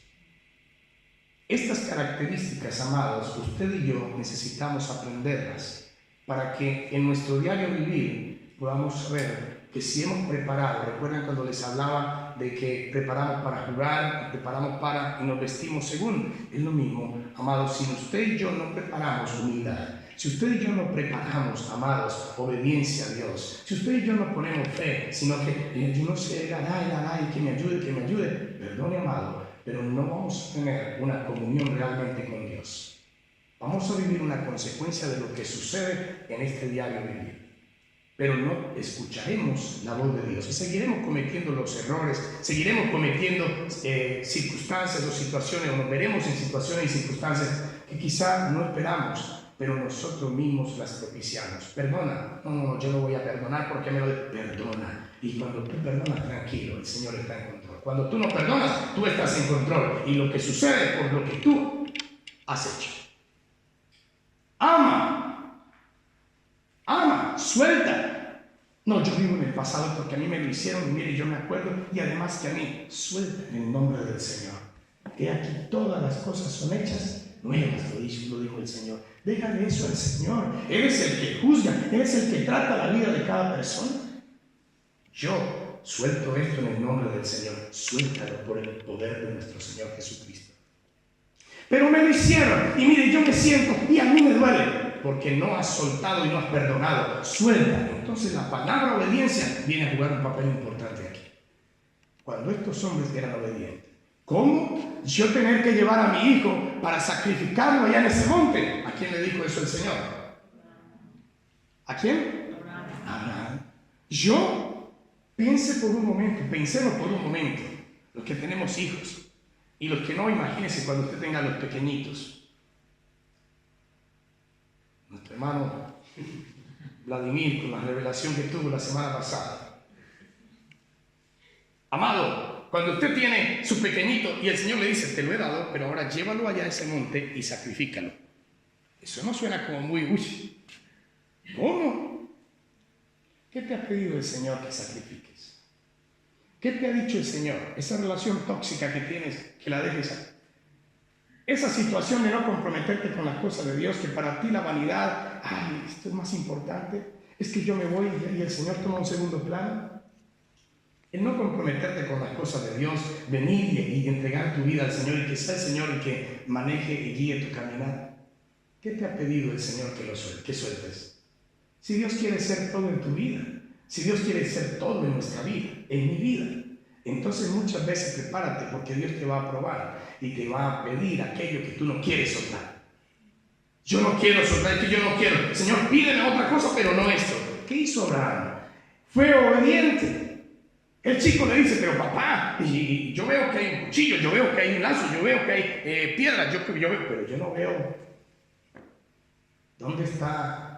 A: Estas características, amados, usted y yo necesitamos aprenderlas para que en nuestro diario vivir podamos ver que si hemos preparado, recuerden cuando les hablaba de que preparamos para jugar, preparamos para y nos vestimos según, es lo mismo, amados, si usted y yo no preparamos humildad, si usted y yo no preparamos, amados, obediencia a Dios, si usted y yo no ponemos fe, sino que yo no sé, que me ayude, perdone, amado, pero no vamos a tener una comunión realmente con Dios. Vamos a vivir una consecuencia de lo que sucede en este diario vivir. Pero no escucharemos la voz de Dios y seguiremos cometiendo los errores, seguiremos cometiendo circunstancias o situaciones, o nos veremos en situaciones y circunstancias que quizá no esperamos, pero nosotros mismos las propiciamos. Perdona, no, yo no voy a perdonar porque me lo perdona. Y cuando tú perdonas, tranquilo, el Señor está en control. Cuando tú no perdonas, tú estás en control. Y lo que sucede por lo que tú has hecho. Ama, suelta. No, yo vivo en el pasado porque a mí me lo hicieron y mire, yo me acuerdo. Y además que a mí, suelta en el nombre del Señor. Que aquí todas las cosas son hechas nuevas, lo dijo el Señor. Déjale eso al Señor. Él es el que juzga, Él es el que trata la vida de cada persona. Yo suelto esto en el nombre del Señor. Suéltalo por el poder de nuestro Señor Jesucristo. Pero me lo hicieron y mire, yo me siento y a mí me duele porque no has soltado y no has perdonado. Suelta. Entonces la palabra obediencia viene a jugar un papel importante aquí. Cuando estos hombres eran obedientes, ¿cómo yo tener que llevar a mi hijo para sacrificarlo allá en ese monte? ¿A quién le dijo eso el Señor? ¿A quién? Abraham. Pensemos por un momento, los que tenemos hijos y los que no, imagínense cuando usted tenga los pequeñitos. Nuestro hermano Vladimir, con la revelación que tuvo la semana pasada. Amado, cuando usted tiene su pequeñito y el Señor le dice, te lo he dado, pero ahora llévalo allá a ese monte y sacrifícalo. Eso no suena como muy, ¿cómo? ¿Qué te ha pedido el Señor que sacrifiques? ¿Qué te ha dicho el Señor? Esa relación tóxica que tienes, que la dejes. Esa situación de no comprometerte con las cosas de Dios, que para ti la vanidad, esto es más importante, es que yo me voy y el Señor toma un segundo plano. El no comprometerte con las cosas de Dios, venir y entregar tu vida al Señor y que sea el Señor el que maneje y guíe tu caminar. ¿Qué te ha pedido el Señor que sueltes? Si Dios quiere ser todo en tu vida, si Dios quiere ser todo en nuestra vida, en mi vida, entonces muchas veces prepárate porque Dios te va a probar y te va a pedir aquello que tú no quieres soltar. Yo no quiero soltar, que yo no quiero. Señor, pídeme otra cosa, pero no esto. ¿Qué hizo Abraham? Fue obediente. El chico le dice, pero papá, y yo veo que hay un cuchillo, yo veo que hay un lazo, yo veo que hay piedras, yo veo, pero yo no veo. ¿Dónde está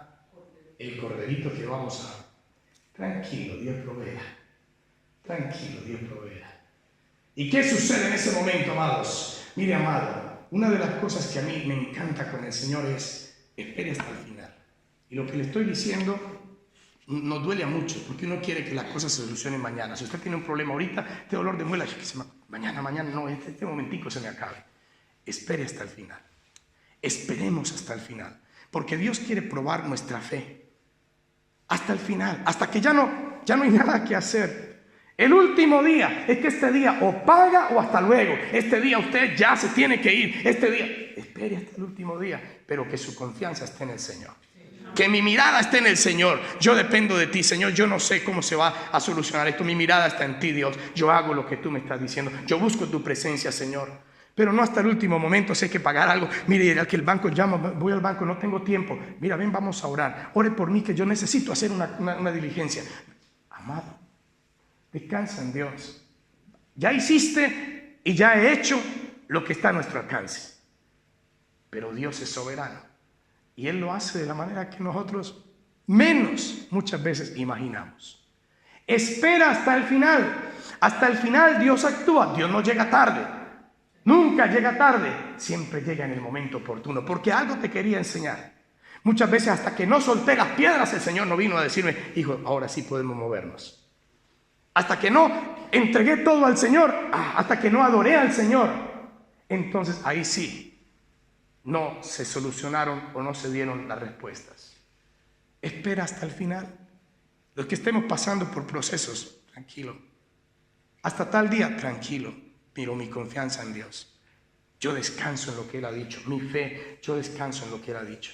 A: el corderito que vamos a? Tranquilo, Dios proveerá. Tranquilo, Dios proveerá. ¿Y qué sucede en ese momento, amados? Mire, amado, una de las cosas que a mí me encanta con el Señor es, espere hasta el final. Y lo que le estoy diciendo nos duele mucho, porque uno quiere que las cosas se solucionen mañana. Si usted tiene un problema ahorita, este dolor de muela, mañana, no, este momentico se me acabe. Espere hasta el final. Esperemos hasta el final, porque Dios quiere probar nuestra fe. Hasta el final, hasta que ya no hay nada que hacer. El último día, es que este día o paga o hasta luego. Este día usted ya se tiene que ir. Este día, espere hasta el último día, pero que su confianza esté en el Señor. Que mi mirada esté en el Señor. Yo dependo de ti, Señor. Yo no sé cómo se va a solucionar esto. Mi mirada está en ti, Dios. Yo hago lo que tú me estás diciendo. Yo busco tu presencia, Señor. Pero no hasta el último momento, sé que pagar algo. Mire, al que el banco llama, voy al banco, no tengo tiempo. Mira, ven, vamos a orar. Ore por mí, que yo necesito hacer una diligencia. Amado, descansa en Dios. Ya hiciste y ya he hecho lo que está a nuestro alcance. Pero Dios es soberano. Y Él lo hace de la manera que nosotros menos muchas veces imaginamos. Espera hasta el final. Hasta el final Dios actúa. Dios no llega tarde. Nunca llega tarde, siempre llega en el momento oportuno, porque algo te quería enseñar. Muchas veces hasta que no solté las piedras, el Señor no vino a decirme, hijo, ahora sí podemos movernos. Hasta que no entregué todo al Señor, hasta que no adoré al Señor, entonces ahí sí, no se solucionaron o no se dieron las respuestas. Espera hasta el final. Los que estemos pasando por procesos, tranquilo. Hasta tal día, tranquilo. Pero mi confianza en Dios. Yo descanso en lo que Él ha dicho. Mi fe, yo descanso en lo que Él ha dicho.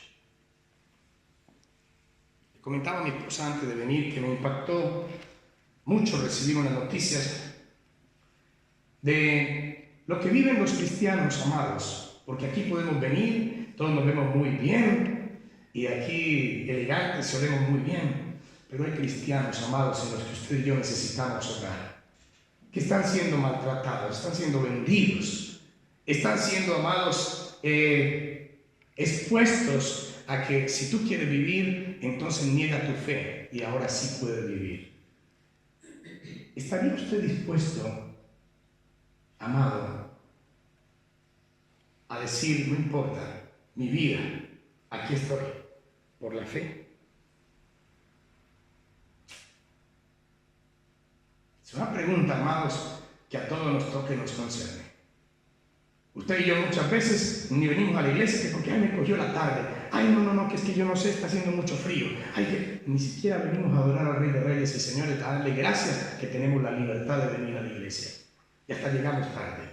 A: Comentaba a mi esposa antes de venir que me impactó mucho recibir unas noticias de lo que viven los cristianos, amados. Porque aquí podemos venir, todos nos vemos muy bien, y aquí elegantes se vemos muy bien. Pero hay cristianos, amados, en los que usted y yo necesitamos orar, que están siendo maltratados, están siendo vendidos, están siendo, amados, expuestos a que si tú quieres vivir, entonces niega tu fe y ahora sí puedes vivir. ¿Estaría usted dispuesto, amado, a decir, no importa, mi vida, aquí estoy, por la fe? Es una pregunta, amados, que a todos nos toca y nos concierne. Usted y yo muchas veces ni venimos a la iglesia que porque me cogió la tarde. Ay, no, que es que yo no sé, está haciendo mucho frío. Ay, que ni siquiera venimos a adorar al Rey de Reyes y Señores, a darle gracias que tenemos la libertad de venir a la iglesia. Y hasta llegamos tarde.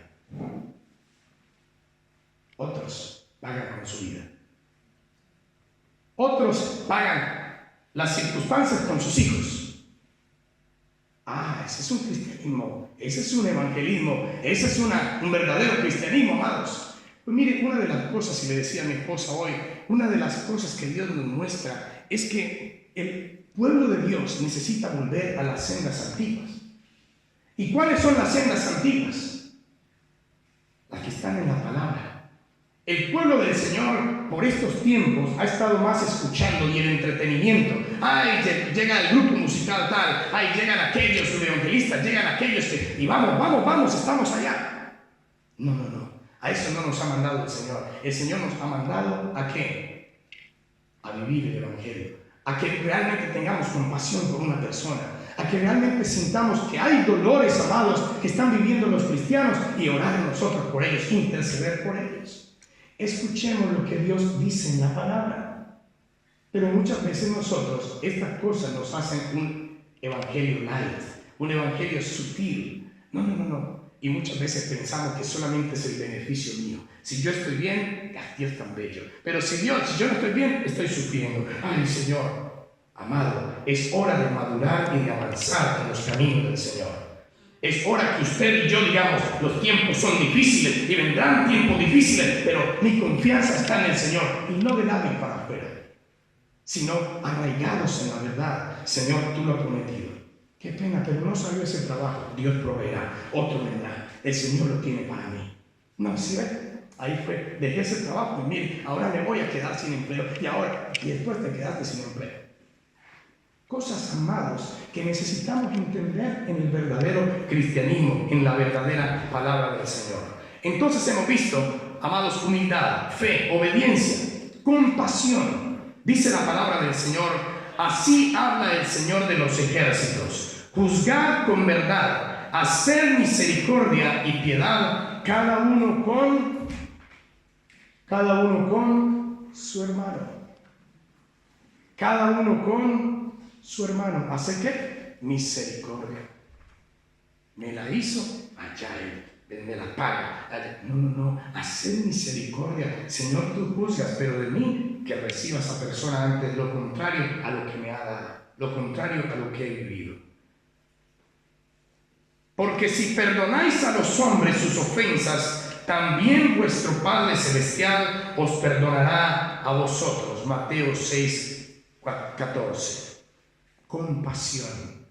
A: Otros pagan con su vida. Otros pagan las circunstancias con sus hijos. Ese es un cristianismo, ese es un evangelismo, ese es un verdadero cristianismo, amados. Pues mire, una de las cosas, y le decía a mi esposa hoy, una de las cosas que Dios nos muestra es que el pueblo de Dios necesita volver a las sendas antiguas. ¿Y cuáles son las sendas antiguas? Las que están en la palabra. El pueblo del Señor por estos tiempos ha estado más escuchando y el entretenimiento. Ay, llega el grupo musical tal, ay, llegan aquellos evangelistas, llegan aquellos que, y vamos, estamos allá. No, a eso no nos ha mandado el Señor. El Señor nos ha mandado ¿a qué? A vivir el evangelio, a que realmente tengamos compasión por una persona, a que realmente sintamos que hay dolores, amados, que están viviendo los cristianos y orar nosotros por ellos, interceder por ellos. Escuchemos lo que Dios dice en la palabra. Pero muchas veces nosotros, estas cosas nos hacen un evangelio light, un evangelio sutil. No. Y muchas veces pensamos que solamente es el beneficio mío. Si yo estoy bien, Dios es tan bello. Pero si yo no estoy bien, estoy sufriendo. Ay, Señor, Amado, es hora de madurar y de avanzar en los caminos del Señor. Es hora que usted y yo digamos, los tiempos son difíciles y vendrán tiempos difíciles, pero mi confianza está en el Señor, y no de labios para afuera, sino arraigados en la verdad. Señor, tú lo has prometido. Qué pena, pero no salió ese trabajo. Dios proveerá, otro vendrá. El Señor lo tiene para mí. No, ¿sí ve? Ahí fue, dejé ese trabajo y mire, ahora me voy a quedar sin empleo. Y después te quedaste sin empleo. Cosas, amados, que necesitamos entender en el verdadero cristianismo, en la verdadera palabra del Señor. Entonces hemos visto, amados, humildad, fe, obediencia, compasión. Dice la palabra del Señor, así habla el Señor de los ejércitos. Juzgar con verdad, hacer misericordia y piedad, cada uno con su hermano. Cada uno con su hermano. ¿Hace qué? Misericordia. Me la hizo, allá él me la paga. Allá. No. Hacer misericordia. Señor, tú juzgas, pero de mí que reciba esa persona antes lo contrario a lo que me ha dado, lo contrario a lo que he vivido. Porque si perdonáis a los hombres sus ofensas, también vuestro Padre Celestial os perdonará a vosotros. Mateo 6:14. Compasión.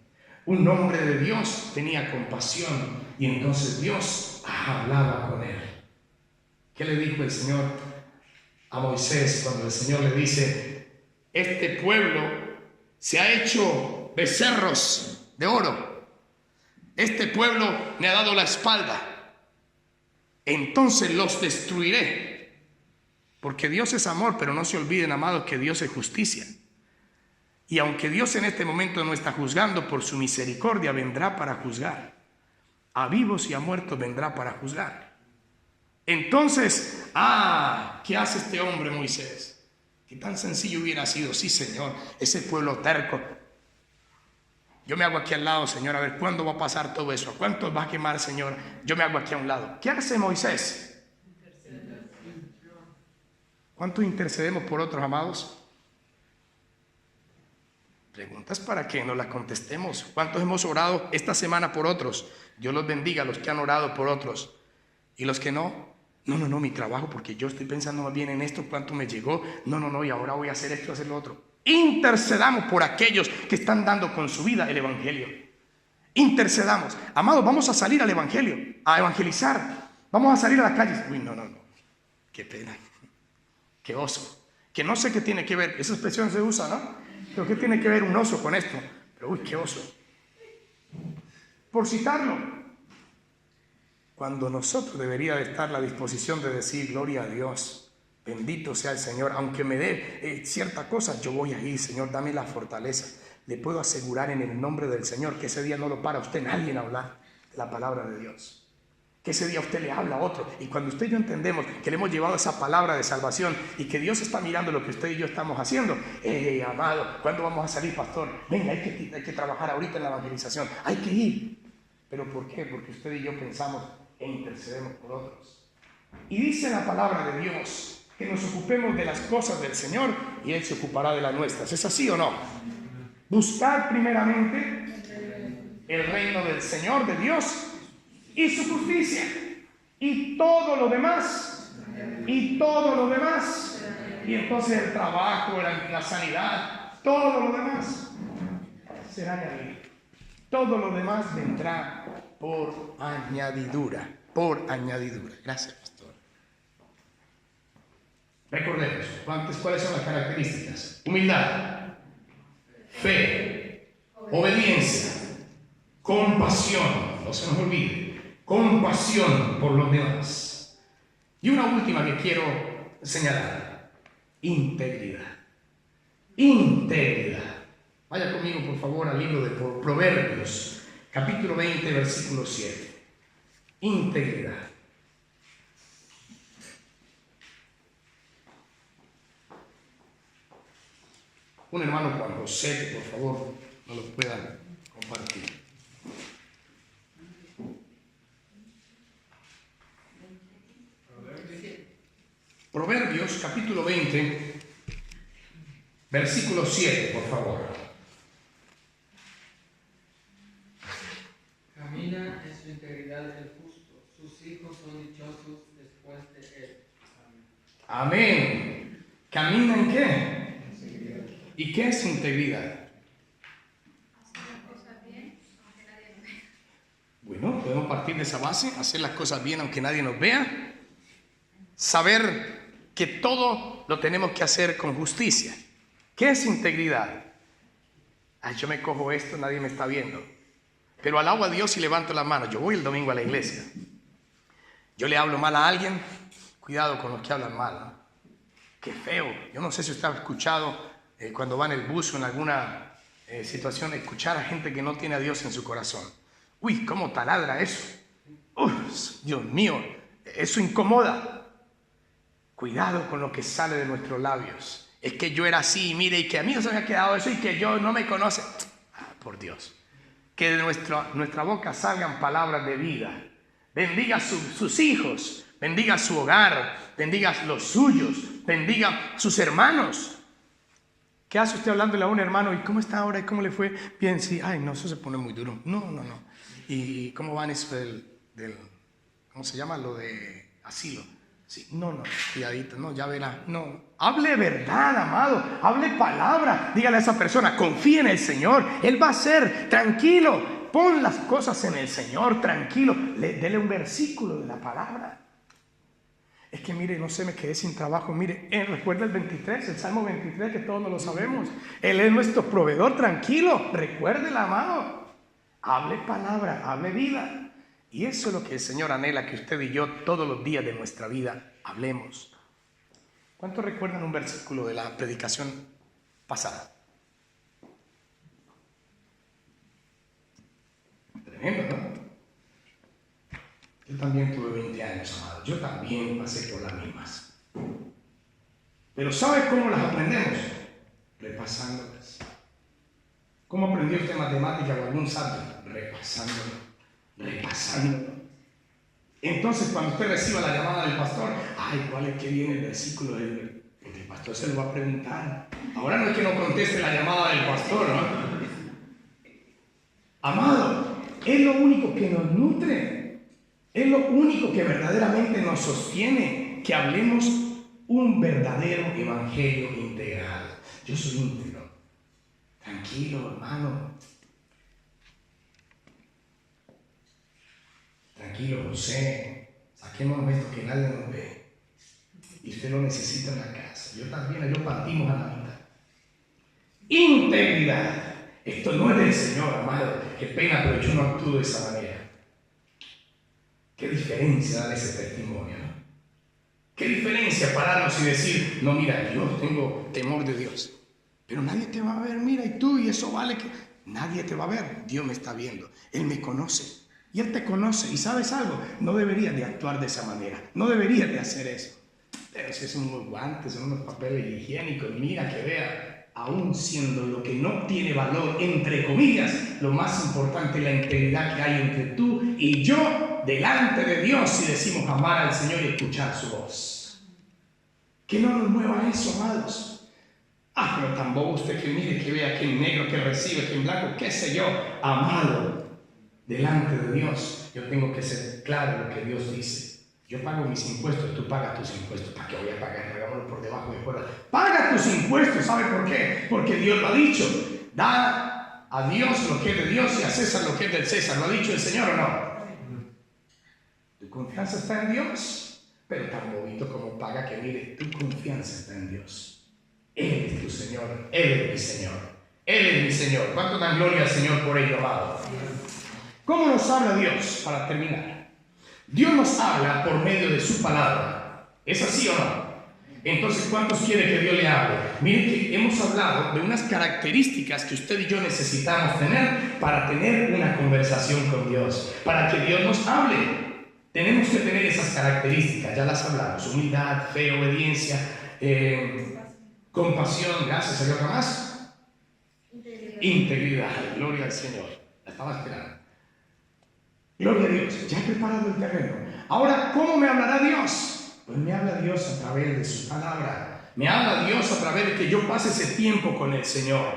A: Un hombre de Dios tenía compasión y entonces Dios hablaba con él. ¿Qué le dijo el Señor a Moisés cuando el Señor le dice: este pueblo se ha hecho becerros de oro, este pueblo me ha dado la espalda, entonces los destruiré? Porque Dios es amor, pero no se olviden, amados, que Dios es justicia. Y aunque Dios en este momento no está juzgando, por su misericordia vendrá para juzgar. A vivos y a muertos vendrá para juzgar. Entonces, ¿qué hace este hombre, Moisés? Que tan sencillo hubiera sido. Sí, Señor, ese pueblo terco. Yo me hago aquí al lado, Señor, a ver cuándo va a pasar todo eso. ¿A cuántos va a quemar, Señor? Yo me hago aquí a un lado. ¿Qué hace Moisés? ¿Cuánto intercedemos por otros, amados? Preguntas para que nos las contestemos. ¿Cuántos hemos orado esta semana por otros? Dios los bendiga a los que han orado por otros. ¿Y los que no? No, mi trabajo, porque yo estoy pensando más bien en esto, cuánto me llegó. No, y ahora voy a hacer esto, hacer lo otro. Intercedamos por aquellos que están dando con su vida el evangelio. Intercedamos. Amados, vamos a salir al evangelio, a evangelizar. Vamos a salir a las calles. Uy, no. Qué pena. Qué oso. Que no sé qué tiene que ver. Esa expresión se usa, ¿no? ¿Pero qué tiene que ver un oso con esto? Pero uy, qué oso. Por citarlo. Cuando nosotros debería de estar la disposición de decir gloria a Dios, bendito sea el Señor, aunque me dé cierta cosa, yo voy a ir, Señor, dame la fortaleza. Le puedo asegurar en el nombre del Señor que ese día no lo para usted nadie en hablar la palabra de Dios. Que ese día usted le habla a otro, y cuando usted y yo entendemos que le hemos llevado esa palabra de salvación y que Dios está mirando lo que usted y yo estamos haciendo, amado, ¿cuándo vamos a salir, pastor? Venga, hay que trabajar ahorita en la evangelización, hay que ir. ¿Pero por qué? Porque usted y yo pensamos e intercedemos por otros. Y dice la palabra de Dios que nos ocupemos de las cosas del Señor y Él se ocupará de las nuestras. ¿Es así o no? Buscar primeramente el reino del Señor, de Dios, y su justicia, y todo lo demás, y entonces el trabajo, la sanidad, todo lo demás será añadido. Todo lo demás vendrá por añadidura, Gracias, pastor. Recordemos, ¿cuáles son las características? Humildad, fe, obediencia, compasión, no se nos olvide. Compasión por los demás. Y una última que quiero señalar: integridad. Vaya conmigo, por favor, al libro de Proverbios, capítulo 20, versículo 7. Integridad. Un hermano Juan José, que por favor nos lo pueda compartir. Proverbios capítulo 20, versículo 7, por favor.
D: del justo. Sus hijos son dichosos después de él.
A: Amén. ¿Camina en qué? ¿Y qué es integridad? Bueno, podemos partir de esa base, hacer las cosas bien aunque nadie nos vea, saber que todo lo tenemos que hacer con justicia. ¿Qué es integridad? Ay, yo me cojo esto, nadie me está viendo, pero alabo a Dios y levanto las manos. Yo voy el domingo a la iglesia, yo le hablo mal a alguien, cuidado con los que hablan mal, ¿no? Qué feo. Yo no sé si usted ha escuchado cuando va en el bus o en alguna situación, escuchar a gente que no tiene a Dios en su corazón. Uy, cómo taladra eso. Dios mío, eso incomoda. Cuidado con lo que sale de nuestros labios. Es que yo era así, mire, y que a mí no se me ha quedado eso y que yo no me conoce. Por Dios. Que de nuestra boca salgan palabras de vida. Bendiga sus hijos, bendiga su hogar, bendiga los suyos, bendiga sus hermanos. ¿Qué hace usted hablándole a un hermano? ¿Y cómo está ahora? ¿Y cómo le fue? Bien, sí. Ay, no, eso se pone muy duro. No. ¿Y cómo van eso ¿cómo se llama? Lo de asilo. Sí, no, cuidadito, no, ya verá. No, hable verdad, amado. Hable palabra. Dígale a esa persona, confía en el Señor. Él va a hacer, tranquilo. Pon las cosas en el Señor, tranquilo. Dele un versículo de la palabra. Es que mire, no sé, me quedé sin trabajo. Mire, recuerda el 23, el Salmo 23, que todos no lo sabemos. Él es nuestro proveedor, tranquilo. Recuérdela, amado. Hable palabra, hable vida. Y eso es lo que el Señor anhela, que usted y yo todos los días de nuestra vida hablemos. ¿Cuántos recuerdan un versículo de la predicación pasada? Tremendo, ¿no? Yo también tuve 20 años, amado. Yo también pasé por las mismas. Pero ¿sabe cómo las aprendemos? Repasándolas. ¿Cómo aprendió usted matemática o algún santo? Repasándolo. Entonces, cuando usted reciba la llamada del pastor, ay, ¿cuál es que viene el versículo del el pastor? Se lo va a preguntar. Ahora no es que no conteste la llamada del pastor, ¿no? Amado, es lo único que nos nutre. Es lo único que verdaderamente nos sostiene, que hablemos un verdadero evangelio integral. Yo soy íntegro. Tranquilo, hermano. Tranquilo, José. Saquémonos esto que nadie nos ve. Y usted lo necesita en la casa. Yo también, ellos partimos a la mitad. Integridad. Esto no es del Señor, amado. Qué pena, pero yo no actúo de esa manera. ¿Qué diferencia da ese testimonio, no? ¿Qué diferencia pararnos y decir, no, mira, yo tengo temor de Dios, pero nadie te va a ver, mira, y tú, y eso vale que... Nadie te va a ver, Dios me está viendo, Él me conoce, y Él te conoce, y ¿sabes algo? No deberías de actuar de esa manera, no deberías de hacer eso. Pero si son unos guantes, son unos papeles higiénicos, mira que vea, aún siendo lo que no tiene valor, entre comillas, lo más importante es la integridad que hay entre tú y yo, delante de Dios, si decimos amar al Señor y escuchar su voz. Que no nos mueva eso, amados. Pero tan bobo usted que mire, que vea que en negro, que recibe, que en blanco, qué sé yo. Amado, delante de Dios, yo tengo que ser claro lo que Dios dice. Yo pago mis impuestos, tú pagas tus impuestos. ¿Para qué voy a pagar? Hagámoslo por debajo de cuerda. Paga tus impuestos, ¿sabe por qué? Porque Dios lo ha dicho. Da a Dios lo que es de Dios y a César lo que es del César. ¿Lo ha dicho el Señor o no? Tu confianza está en Dios, pero tan bonito como paga que mire, tu confianza está en Dios. Él es tu Señor, Él es mi Señor, Él es mi Señor. ¿Cuánto dan gloria al Señor por ello, amado? ¿Cómo nos habla Dios? Para terminar. Dios nos habla por medio de su palabra. ¿Es así o no? Entonces, ¿cuántos quiere que Dios le hable? Miren que hemos hablado de unas características que usted y yo necesitamos tener para tener una conversación con Dios, para que Dios nos hable. Tenemos que tener esas características, ya las hablamos: humildad, fe, obediencia, compasión, gracias a Dios. ¿Qué más? Integridad. Gloria al Señor. La estaba esperando. Gloria a Dios. Ya he preparado el terreno. Ahora, ¿cómo me hablará Dios? Pues me habla Dios a través de su palabra. Me habla Dios a través de que yo pase ese tiempo con el Señor.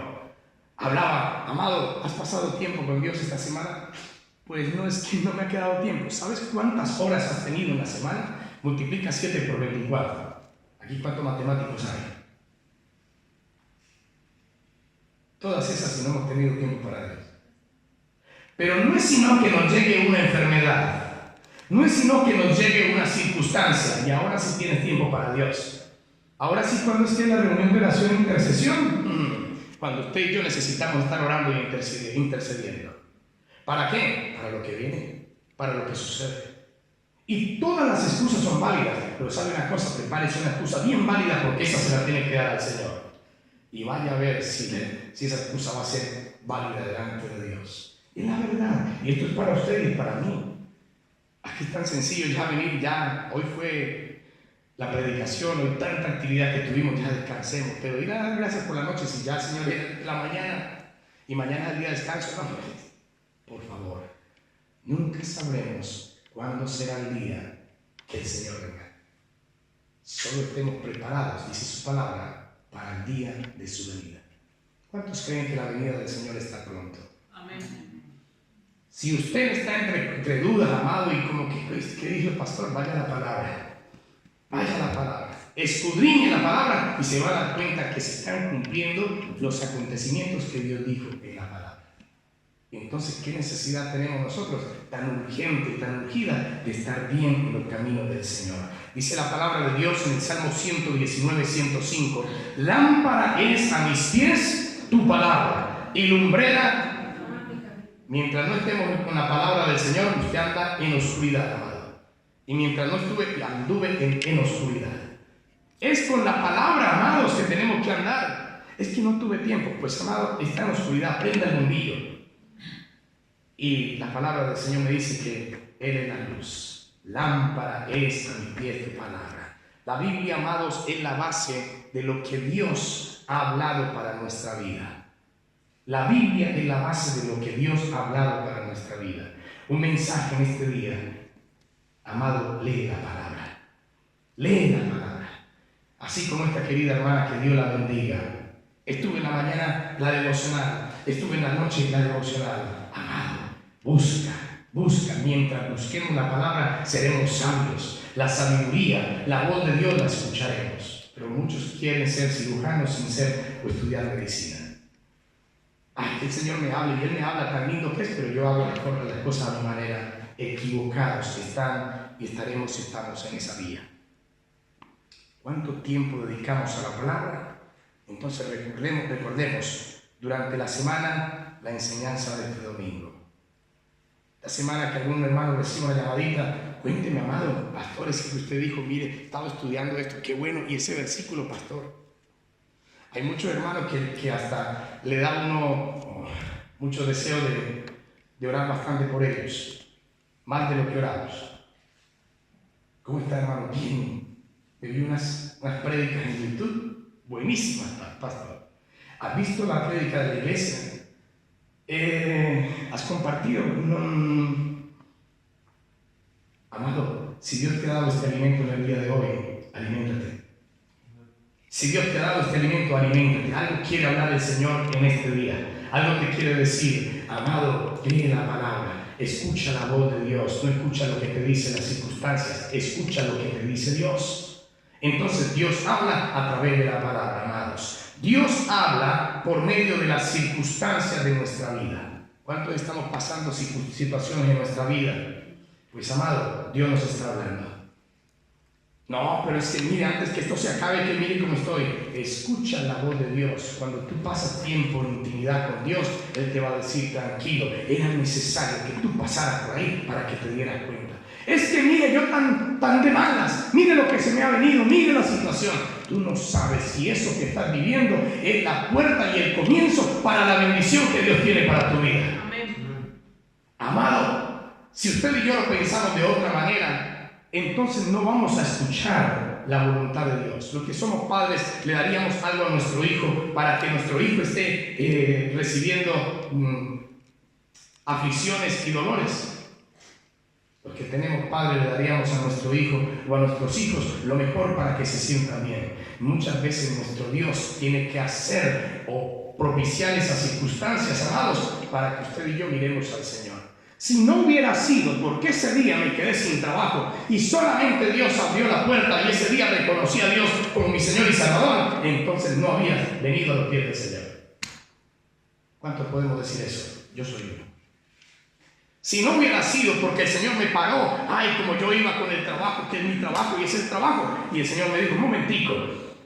A: Hablaba, amado, ¿has pasado tiempo con Dios esta semana? Pues no, es que no me ha quedado tiempo. ¿Sabes cuántas horas has tenido en la semana? Multiplica 7 por 24. Aquí, ¿cuántos matemáticos hay? Todas esas y no hemos tenido tiempo para Dios. Pero no es sino que nos llegue una enfermedad. No es sino que nos llegue una circunstancia. Y ahora sí tienes tiempo para Dios. Ahora sí, cuando esté en la reunión de oración e intercesión. Cuando usted y yo necesitamos estar orando y intercediendo. ¿Para qué? Para lo que viene. Para lo que sucede. Y todas las excusas son válidas. Pero sabe una cosa, prepárese una excusa bien válida porque esa se la tiene que dar al Señor. Y vaya a ver si esa excusa va a ser válida delante de Dios. Es la verdad. Y esto es para usted y para mí. Aquí es tan sencillo ya venir, ya. Hoy fue la predicación, hoy tanta actividad que tuvimos, ya descansemos. Pero ir a dar gracias por la noche, si ya el Señor viene la mañana y mañana es el día de descanso, no. Por favor, nunca sabremos cuándo será el día que el Señor venga. Solo estemos preparados, dice su palabra, para el día de su venida. ¿Cuántos creen que la venida del Señor está pronto?
E: Amén.
A: Si usted está entre dudas, amado, y como que, ¿qué dijo el pastor? Vaya a la palabra. Vaya a la palabra. Escudriñe la palabra y se va a dar cuenta que se están cumpliendo los acontecimientos que Dios dijo en la palabra. Y entonces, ¿qué necesidad tenemos nosotros tan urgente, tan urgida de estar bien en los caminos del Señor? Dice la palabra de Dios en el Salmo 119, 105. Lámpara es a mis pies tu palabra y lumbrera. Mientras no estemos con la palabra del Señor, usted anda en oscuridad, amado. Y mientras no anduve en oscuridad. Es con la palabra, amados, que tenemos que andar. Es que no tuve tiempo. Pues, amado, está en oscuridad, prenda el bombillo. Y la palabra del Señor me dice que Él es la luz. Lámpara es a mis pies tu palabra. La Biblia, amados, es la base de lo que Dios ha hablado para nuestra vida. La Biblia es la base de lo que Dios ha hablado para nuestra vida. Un mensaje en este día. Amado, lee la palabra. Lee la palabra. Así como esta querida hermana, que Dios la bendiga. Estuve en la mañana la devocional. Estuve en la noche la devocional. Amado, busca. Mientras busquemos la palabra, seremos sabios. La sabiduría, la voz de Dios la escucharemos. Pero muchos quieren ser cirujanos sin ser o estudiar medicina. Ay, que el Señor me hable, y Él me habla tan lindo que es, pero yo hago las cosas de una manera equivocados que están y estaremos si estamos en esa vía. ¿Cuánto tiempo dedicamos a la palabra? Entonces recordemos durante la semana la enseñanza de este domingo. La semana que algún hermano reciba una llamadita, cuénteme, amado, pastor, es que usted dijo, mire, estaba estudiando esto, qué bueno, y ese versículo, pastor. Hay muchos hermanos que hasta le da uno mucho deseo de orar bastante por ellos, más de lo que oramos. ¿Cómo está, hermano? Bien. Me vi unas prédicas en YouTube, buenísimas, pastor. ¿Has visto la prédica de la iglesia? ¿Has compartido? Amado, si Dios te ha dado este alimento en el día de hoy, aliméntate. Si Dios te ha dado este alimento, aliméntate. Algo quiere hablar el Señor en este día. Algo te quiere decir. Amado, lee la palabra. Escucha la voz de Dios. No escucha lo que te dicen las circunstancias. Escucha lo que te dice Dios. Entonces Dios habla a través de la palabra, amados. Dios habla por medio de las circunstancias de nuestra vida. ¿Cuántos estamos pasando situaciones en nuestra vida? Pues, amado, Dios nos está hablando. No, pero es que mire, antes que esto se acabe, que mire cómo estoy. Escucha la voz de Dios. Cuando tú pasas tiempo en intimidad con Dios, Él te va a decir, tranquilo, era necesario que tú pasaras por ahí para que te dieras cuenta. Es que mire, yo tan de malas, mire lo que se me ha venido, mire la situación. Tú no sabes si eso que estás viviendo es la puerta y el comienzo para la bendición que Dios tiene para tu vida.
E: Amén.
A: Amado, si usted y yo lo pensamos de otra manera, entonces no vamos a escuchar la voluntad de Dios. Los que somos padres le daríamos algo a nuestro hijo para que nuestro hijo esté recibiendo aflicciones y dolores. Los que tenemos padres le daríamos a nuestro hijo o a nuestros hijos lo mejor para que se sientan bien. Muchas veces nuestro Dios tiene que hacer o propiciar esas circunstancias, amados, para que usted y yo miremos al Señor. Si no hubiera sido porque ese día me quedé sin trabajo y solamente Dios abrió la puerta y ese día reconocí a Dios como mi Señor y Salvador, entonces no había venido a los pies del Señor. ¿Cuántos podemos decir eso? Yo soy uno. Si no hubiera sido porque el Señor me paró, ay, como yo iba con el trabajo, que es mi trabajo y es el trabajo, y el Señor me dijo, un momentico,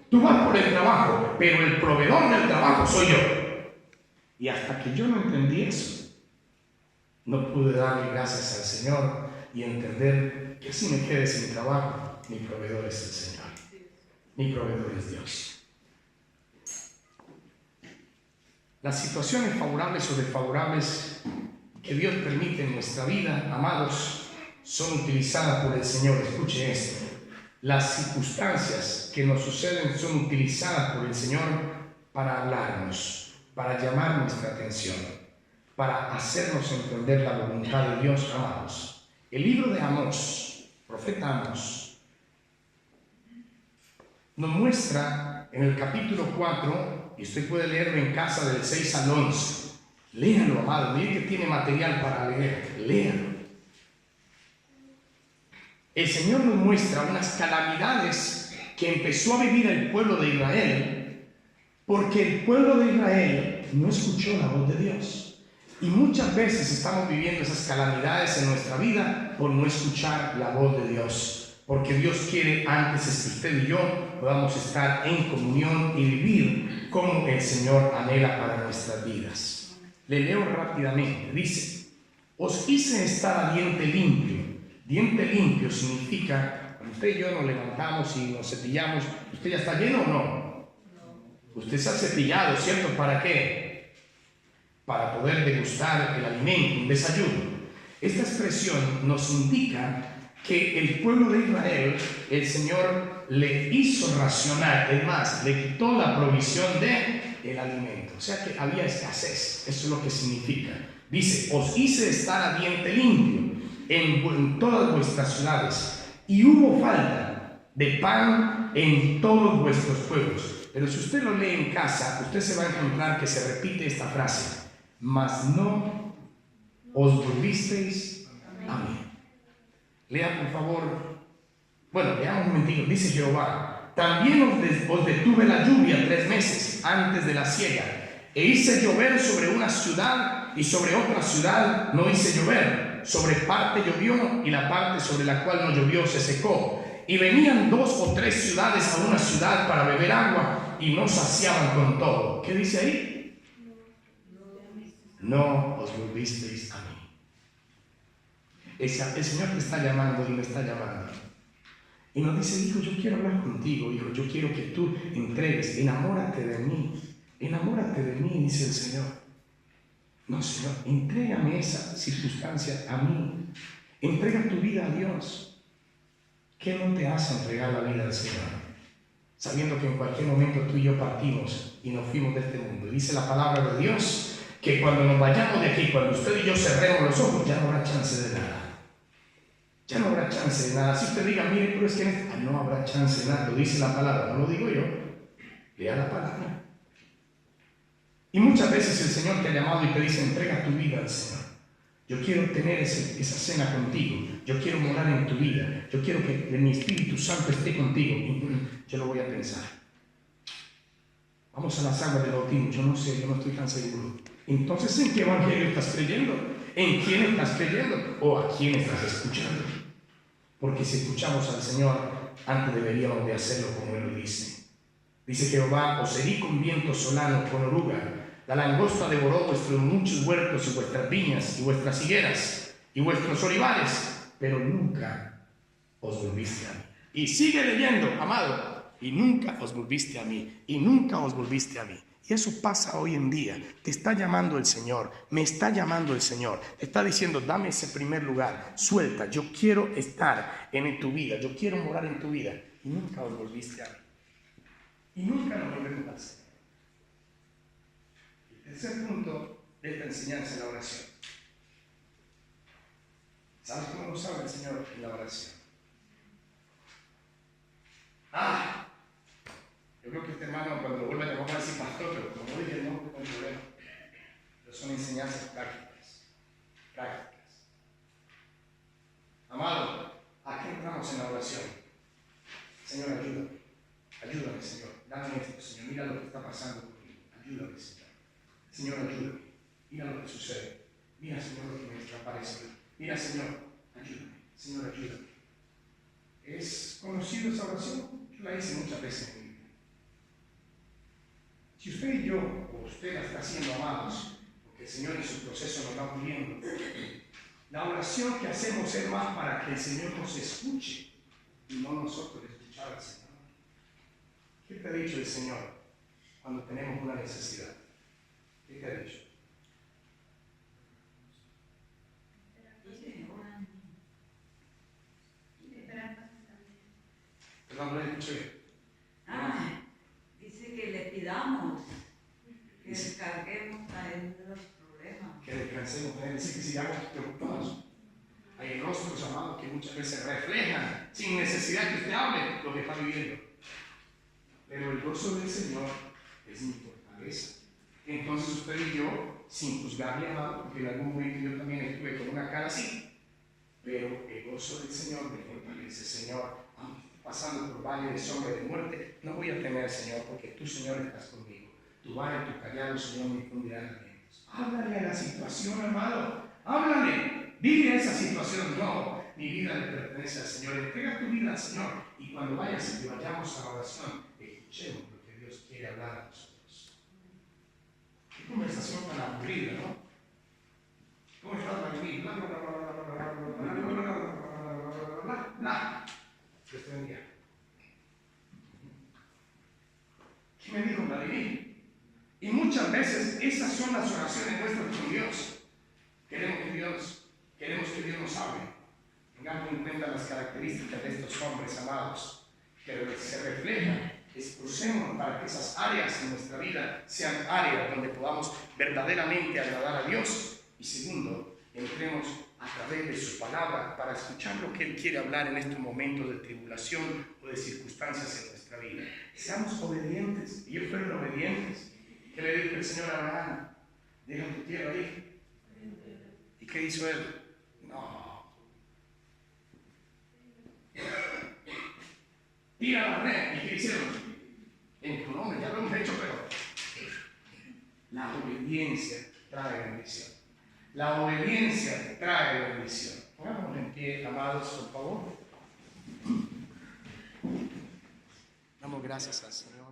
A: tú vas por el trabajo, pero el proveedor del trabajo soy yo. Y hasta que yo no entendí eso, no pude darle gracias al Señor y entender que si me quedé sin trabajo, mi proveedor es el Señor. Mi proveedor es Dios. Las situaciones favorables o desfavorables que Dios permite en nuestra vida, amados, son utilizadas por el Señor. Escuche esto. Las circunstancias que nos suceden son utilizadas por el Señor para hablarnos, para llamar nuestra atención, para hacernos entender la voluntad de Dios, amados. El libro de Amós, profeta Amós, nos muestra en el capítulo 4, y usted puede leerlo en casa del 6 al 11. Léanlo, amado, mire que tiene material para leer, léanlo. El Señor nos muestra unas calamidades que empezó a vivir el pueblo de Israel, porque el pueblo de Israel no escuchó la voz de Dios. Y muchas veces estamos viviendo esas calamidades en nuestra vida por no escuchar la voz de Dios. Porque Dios quiere antes es que usted y yo podamos estar en comunión y vivir como el Señor anhela para nuestras vidas. Le leo rápidamente. Dice, os hice estar a diente limpio. Diente limpio significa, cuando usted y yo nos levantamos y nos cepillamos, ¿usted ya está lleno o no? Usted se ha cepillado, ¿cierto? ¿Para qué? Para poder degustar el alimento, un desayuno. Esta expresión nos indica que el pueblo de Israel, el Señor le hizo racionar, es más, le quitó la provisión del alimento. O sea que había escasez, eso es lo que significa. Dice, os hice estar a diente limpio en todas vuestras ciudades, y hubo falta de pan en todos vuestros pueblos. Pero si usted lo lee en casa, usted se va a encontrar que se repite esta frase, mas no os volvisteis a mí. Lea por favor, bueno, leamos un momentito. Dice Jehová, también os detuve la lluvia 3 meses antes de la siega, e hice llover sobre una ciudad y sobre otra ciudad no hice llover. Sobre parte llovió y la parte sobre la cual no llovió se secó. Y venían 2 o 3 ciudades a una ciudad para beber agua y no saciaban con todo. ¿Qué dice ahí? No os volvisteis a mí. El Señor te está llamando y me está llamando. Y nos dice, hijo, yo quiero hablar contigo, hijo, yo quiero que tú entregues, enamórate de mí, dice el Señor. No, Señor, entrégame esa circunstancia a mí. Entrega tu vida a Dios. ¿Qué no te hace entregar la vida al Señor? Sabiendo que en cualquier momento tú y yo partimos y nos fuimos de este mundo. Dice la palabra de Dios que cuando nos vayamos de aquí, cuando usted y yo cerremos los ojos, ya no habrá chance de nada. Ya no habrá chance de nada. Si usted diga, mire, pero es que no habrá chance de nada. Lo dice la palabra, no lo digo yo. Lea la palabra. Y muchas veces el Señor te ha llamado y te dice, entrega tu vida al Señor. Yo quiero tener esa cena contigo. Yo quiero morar en tu vida. Yo quiero que mi Espíritu Santo esté contigo. Yo lo voy a pensar. Vamos a las aguas del bautismo. Yo no sé, yo no estoy tan seguro. Entonces, ¿en qué evangelio estás creyendo? ¿En quién estás creyendo? ¿O a quién estás escuchando? Porque si escuchamos al Señor, antes deberíamos de hacerlo como Él lo dice. Dice Jehová, os herí con viento solano, con oruga. La langosta devoró vuestros muchos huertos y vuestras viñas y vuestras higueras y vuestros olivares, pero nunca os volviste a mí. Y sigue leyendo, amado, y nunca os volviste a mí, y nunca os volviste a mí. Y eso pasa hoy en día. Te está llamando el Señor, me está llamando el Señor. Te está diciendo, dame ese primer lugar, suelta, yo quiero estar en tu vida, yo quiero morar en tu vida. Y nunca os volviste a mí. Y nunca nos volvemos al Señor. El tercer punto de esta enseñanza es la oración. ¿Sabes cómo nos habla el Señor en la oración? Yo creo que este hermano cuando lo vuelva a llamar va a decir pastor, pero como dije, no hay problema. Pero son enseñanzas prácticas. Mira lo que sucede. Mira, Señor, lo que me está apareciendo. Mira, Señor, ayúdame. Señor, ayúdame. ¿Es conocido esa oración? Yo la hice muchas veces en mi vida. Si usted y yo, o usted la está haciendo, amados, porque el Señor en su proceso nos va puliendo, la oración que hacemos es más para que el Señor nos escuche y no nosotros escuchar al Señor. ¿Qué te ha dicho el Señor cuando tenemos una necesidad? ¿Qué te ha dicho? Perdón, no le escuché.
E: Dice que le pidamos, que descarguemos a él de los problemas.
A: Que descansemos en él, dice que sigamos preocupados. Hay rostros, amados, que muchas veces reflejan, sin necesidad que usted hable, lo que está viviendo. Pero el gozo del Señor es mi fortaleza. Entonces usted y yo, sin juzgarle, amado, porque en algún momento yo también estuve con una cara así, pero el gozo del Señor me fortalece. Señor, aunque esté pasando por valle de sombra de muerte, no voy a temer, Señor, porque tú, Señor, estás conmigo. Tu vara y tu callado, Señor, me infundirán alientos. Háblale a la situación, amado. Háblale. Dile a esa situación, no, mi vida le pertenece al Señor. Entrega tu vida al Señor. Y cuando vayas y vayamos a la oración, escuchemos lo que Dios quiere hablar a nosotros. Qué conversación tan aburrida, ¿no? ¿Cómo estás, Vladimir? Bla, bla, bla, bla, bla, bla, bla, bla, bla, bla, bla. Dios te bendiga. ¿Qué me dijo Vladimir? Y muchas veces esas son las oraciones nuestras con Dios. Queremos que Dios nos hable. Tengamos en cuenta las características de estos hombres amados, que se reflejan. Esforcémonos para que esas áreas en nuestra vida sean áreas donde podamos verdaderamente agradar a Dios. Y segundo, entremos a través de su palabra para escuchar lo que Él quiere hablar en estos momentos de tribulación o de circunstancias en nuestra vida. Seamos obedientes. Ellos fueron obedientes. ¿Qué le dijo el Señor a Abraham? Deja tu tierra ahí. ¿Y qué hizo él? No. Tira la red. ¿Y qué hicieron? En tu nombre, ya lo hemos hecho, pero la obediencia trae bendición. La obediencia trae bendición. Pongámonos en pie, amados, por favor. Damos gracias al Señor.